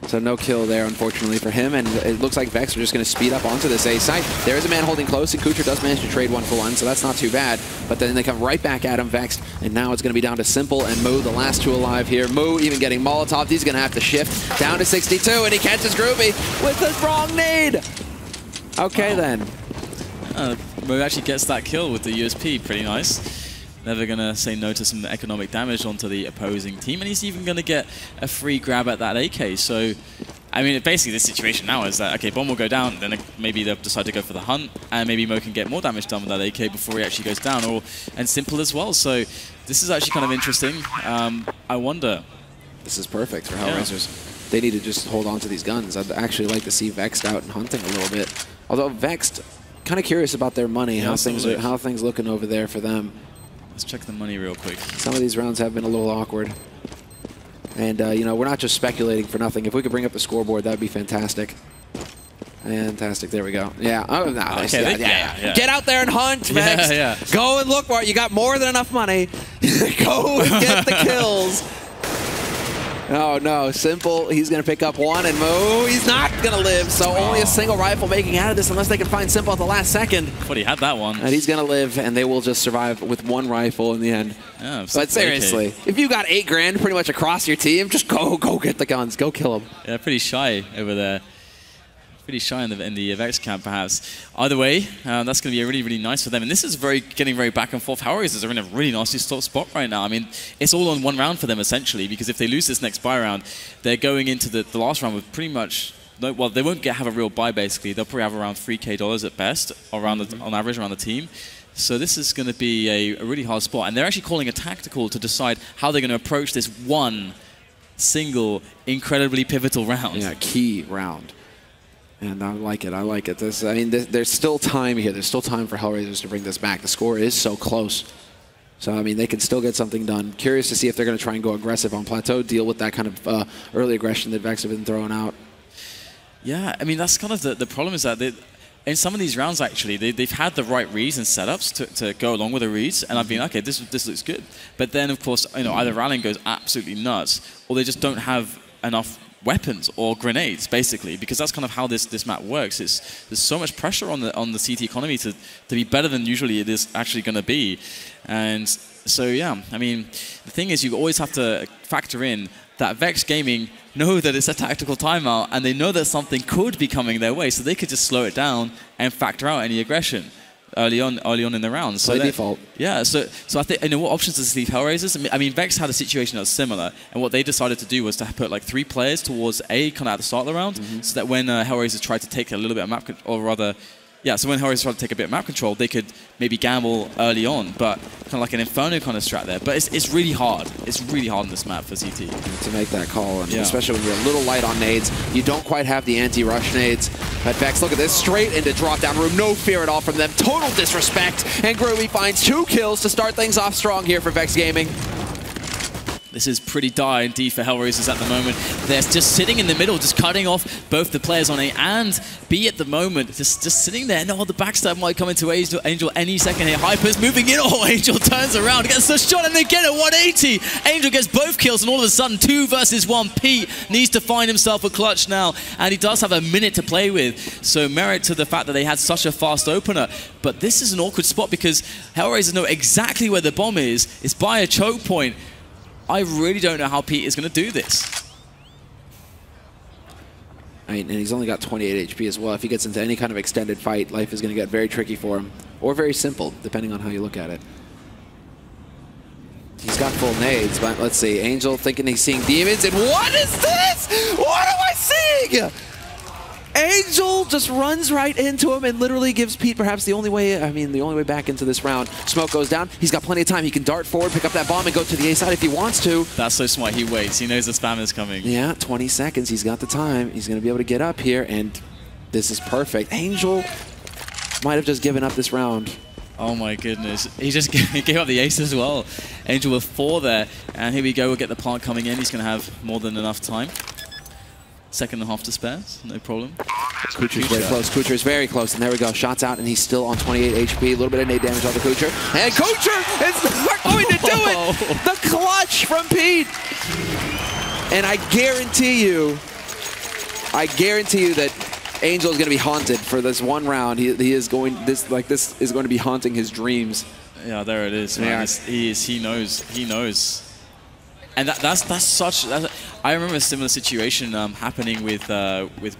So no kill there, unfortunately, for him. And it looks like Vex are just going to speed up onto this A site. There is a man holding close, and Kucher does manage to trade 1-for-1, so that's not too bad. But then they come right back at him, Vex. And now it's going to be down to Simple and Moo, the last 2 alive here. Moo even getting Molotov. He's going to have to shift down to 62, and he catches Groovy with the wrong nade. Okay, then. Moo actually gets that kill with the USP. Pretty nice. Never going to say no to some economic damage onto the opposing team. And he's even going to get a free grab at that AK. So, I mean, basically this situation now is that, okay, bomb will go down, then maybe they'll decide to go for the hunt, and maybe Mo can get more damage done with that AK before he actually goes down, and Simple as well. So this is actually kind of interesting. I wonder. This is perfect for Hellraisers. Yeah. They need to just hold on to these guns. I'd actually like to see Vexed out and hunting a little bit. Although Vexed, kind of curious about their money, how things looking over there for them. Let's check the money real quick. Some of these rounds have been a little awkward. And, you know, we're not just speculating for nothing. If we could bring up the scoreboard, that would be fantastic. Fantastic. There we go. Yeah. Oh, no. Okay, Yeah. Get out there and hunt, Vexed. Yeah. Go and look for it. You got more than enough money. Go and get the kills. Oh, no. Simple. He's going to pick up one and move. He's not going to live. So only a single rifle making out of this unless they can find Simple at the last second. But he had that one. And he's going to live, and they will just survive with one rifle in the end. Yeah, but seriously, if you got $8 grand pretty much across your team, just go get the guns. Go kill them. Yeah, pretty shy over there. Pretty shy in the Vexed camp, perhaps. Either way, that's going to be really, really nice for them. And this is getting very back and forth. Hellraisers are in a really nasty spot right now. I mean, it's all on one round for them, essentially, because if they lose this next buy round, they're going into the last round with pretty much... well, they won't have a real buy, basically. They'll probably have around $3K at best, around on average, around the team. So this is going to be a really hard spot. And they're actually calling a tactical to decide how they're going to approach this one single, incredibly pivotal round. Yeah, key round. And I like it. I like it. I mean, there's still time here. There's still time for Hellraisers to bring this back. The score is so close. So, I mean, they can still get something done. Curious to see if they're going to try and go aggressive on Plateau, deal with that kind of early aggression that Vexed have been throwing out. Yeah, I mean, that's kind of the problem is that in some of these rounds, actually, they've had the right reads and setups to go along with the reads, and I've been, okay, this looks good. But then, of course, you know, either rallying goes absolutely nuts, or they just don't have enough weapons or grenades, basically, because that's kind of how this map works. There's so much pressure on the CT economy to be better than usually it is actually going to be. And so, yeah, I mean, the thing is, you always have to factor in that Vexed Gaming know that it's a tactical timeout, and they know that something could be coming their way, so they could just slow it down and factor out any aggression early on in the round. So by default. Yeah, so I think, you know, what options does this leave Hellraisers? I mean, Vexed had a situation that was similar, and what they decided to do was to put like 3 players towards A, kind of at the start of the round, so that when Hellraisers tried to take a little bit of map control, or rather, yeah, so when Hellraisers tried to take a bit of map control, they could maybe gamble early on, but kind of like an Inferno kind of strat there. But it's really hard. It's really hard on this map for CT. To make that call, and especially when you're a little light on nades. You don't quite have the anti-rush nades. But Vexed, look at this, straight into drop-down room. No fear at all from them. Total disrespect. And Groovy finds 2 kills to start things off strong here for Vexed Gaming. This is pretty dire indeed for Hellraisers at the moment. They're just sitting in the middle, just cutting off both the players on A and B at the moment. Just sitting there. No, the backstab might come into Angel any second here. Hyper's moving in. Oh, Angel turns around, gets the shot, and they get it. 180. Angel gets both kills, and all of a sudden, 2 versus 1. Pete needs to find himself a clutch now, and he does have a minute to play with. So merit to the fact that they had such a fast opener. But this is an awkward spot because Hellraisers know exactly where the bomb is. It's by a choke point. I really don't know how Pete is going to do this. I mean, and he's only got 28 HP as well. If he gets into any kind of extended fight, life is going to get very tricky for him. Or very simple, depending on how you look at it. He's got full nades, but let's see. Angel thinking he's seeing demons, and what is this? What am I seeing? Angel just runs right into him and literally gives Pete perhaps the only way, the only way back into this round. Smoke goes down. He's got plenty of time. He can dart forward, pick up that bomb, and go to the A side if he wants to. That's so smart. He waits. He knows the spam is coming. Yeah, 20 seconds. He's got the time. He's going to be able to get up here, and this is perfect. Angel might have just given up this round. Oh my goodness. He just gave up the ace as well. Angel with 4 there. And here we go. We'll get the plant coming in. He's going to have more than enough time. 2.5 to spare, no problem. Kucher's very close. Kucher is very close, and there we go. Shots out, and he's still on 28 HP. A little bit of nade damage on the Kucher. And Kucher is not going to do it! The clutch from Pete! And I guarantee you that Angel is going to be haunted for this one round. He is going, this is going to be haunting his dreams. Yeah, there it is, man. Yeah. He knows. And that's such. I remember a similar situation happening with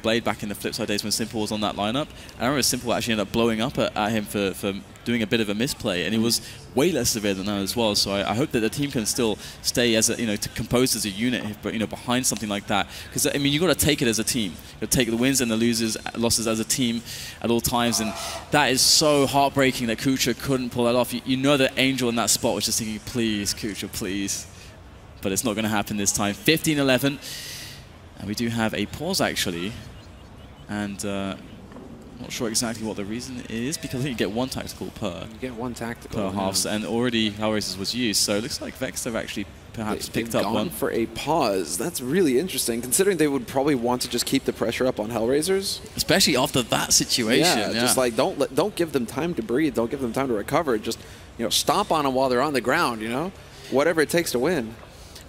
Blade back in the Flipside days when Simple was on that lineup. I remember Simple actually ended up blowing up at him for doing a bit of a misplay, and it was way less severe than that as well. So I hope that the team can still stay as composed as a unit, but behind something like that. Because I mean, you got to take it as a team. You got to take the wins and the losses as a team at all times, and that is so heartbreaking that Kucher couldn't pull that off. You know that Angel in that spot was just thinking, please, Kucher, please. But it's not going to happen this time. 15-11. And we do have a pause, actually. And Not sure exactly what the reason is, because I think you get one tactical per. You get one tactical per half, and already Hellraisers was used, so it looks like Vexed have actually perhaps picked up one for a pause. That's really interesting, considering they would probably want to just keep the pressure up on Hellraisers, especially after that situation. Yeah, just like don't give them time to breathe, don't give them time to recover. Just stomp on them while they're on the ground. Whatever it takes to win.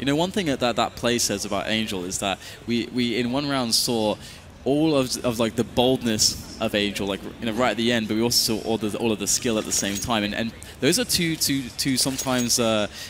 One thing that play says about Angel is that we in one round saw all of like the boldness of Angel, like right at the end, but we also saw all of the skill at the same time, and those are two sometimes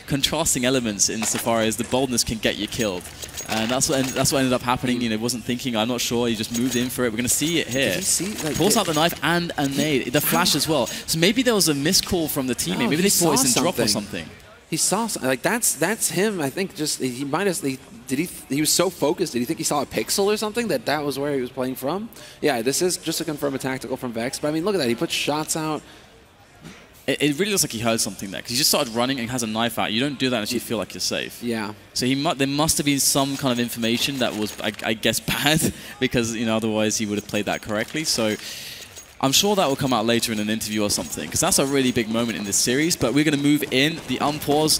contrasting elements insofar as the boldness can get you killed, and that's what ended up happening. Wasn't thinking, I'm not sure, he just moved in for it. We're gonna see it here. Did you see, like, pulls out the knife and a nade, the flash as well. So maybe there was a miscall from the teammate. Maybe they thought it was in drop or something. He saw something. Like that's him. I think just he might have. He was so focused. Did he think he saw a pixel or something that was where he was playing from? Yeah, this is just to confirm a tactical from Vexed. But I mean, look at that. He puts shots out. It really looks like he heard something there, because he just started running and has a knife out. You don't do that unless you feel like you're safe. Yeah. So there must have been some kind of information that was, I guess, bad, because otherwise he would have played that correctly. So I'm sure that will come out later in an interview or something, because that's a really big moment in this series. But we're going to move in. The unpause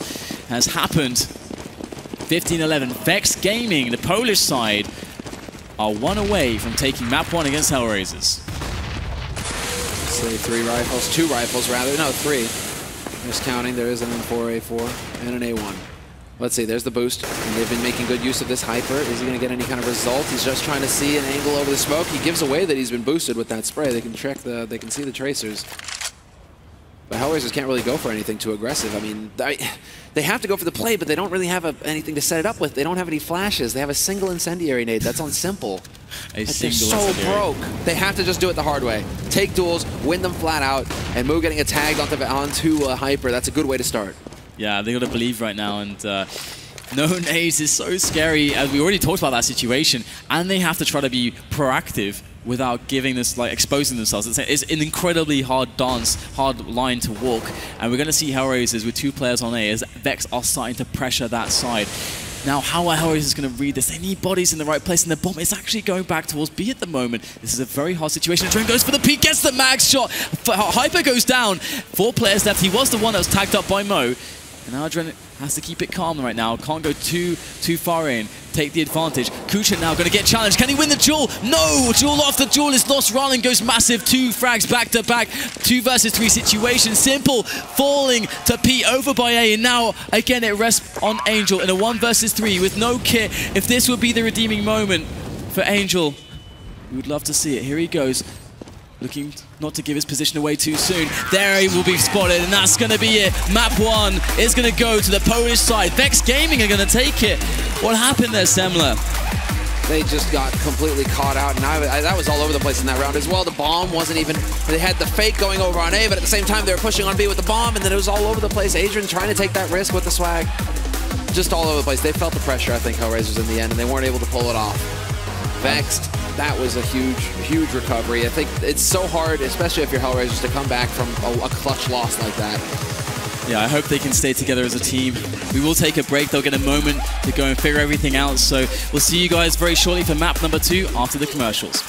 has happened. 15-11. Vexed Gaming, the Polish side, are one away from taking map 1 against Hellraisers. Say 2 rifles rather. No, 3. Just counting. There is an M4, A4, and an A1. Let's see, there's the boost, and they've been making good use of this hyper. Is he going to get any kind of result? He's just trying to see an angle over the smoke. He gives away that he's been boosted with that spray. They can they can see the tracers. But Hellraisers can't really go for anything too aggressive. I mean, they have to go for the play, but they don't really have anything to set it up with. They don't have any flashes. They have a single incendiary nade. That's on simple. They're so broke. They have to just do it the hard way. Take duels, win them flat out, and Moo getting tagged onto a hyper. That's a good way to start. Yeah, they got to believe right now, and no nades is so scary. As we already talked about that situation, and they have to try to be proactive without giving this, exposing themselves. It's an incredibly hard line to walk, and we're going to see Hellraisers with 2 players on A as Vexed are starting to pressure that side. Now, how are Hellraisers going to read this? They need bodies in the right place, and the bomb is actually going back towards B at the moment. This is a very hard situation. Adren goes for the peek, gets the mag shot. Hyper goes down. 4 players left. He was the one that was tagged up by Mo. And now Adren has to keep it calm right now. Can't go too far in. Take the advantage. Kuchen now going to get challenged. Can he win the duel? No! Duel after duel is lost. Ralin goes massive. 2 frags back to back. 2 versus 3 situation. Simple falling to P over by A. And now, again, it rests on Angel in a 1 versus 3 with no kit. If this would be the redeeming moment for Angel, we would love to see it. Here he goes. Looking not to give his position away too soon. There he will be spotted, and that's going to be it. Map 1 is going to go to the Polish side. Vexed Gaming are going to take it. What happened there, Semler? They just got completely caught out, and that was all over the place in that round as well. The bomb wasn't even... They had the fake going over on A, but at the same time they were pushing on B with the bomb, and then it was all over the place. Adrian trying to take that risk with the swag. Just all over the place. They felt the pressure, I think, Hellraisers in the end, and they weren't able to pull it off. Vexed, that was a huge recovery. I think it's so hard, especially if you're Hellraisers, to come back from a clutch loss like that. Yeah, I hope they can stay together as a team. We will take a break. They'll get a moment to go and figure everything out. So we'll see you guys very shortly for map number 2 after the commercials.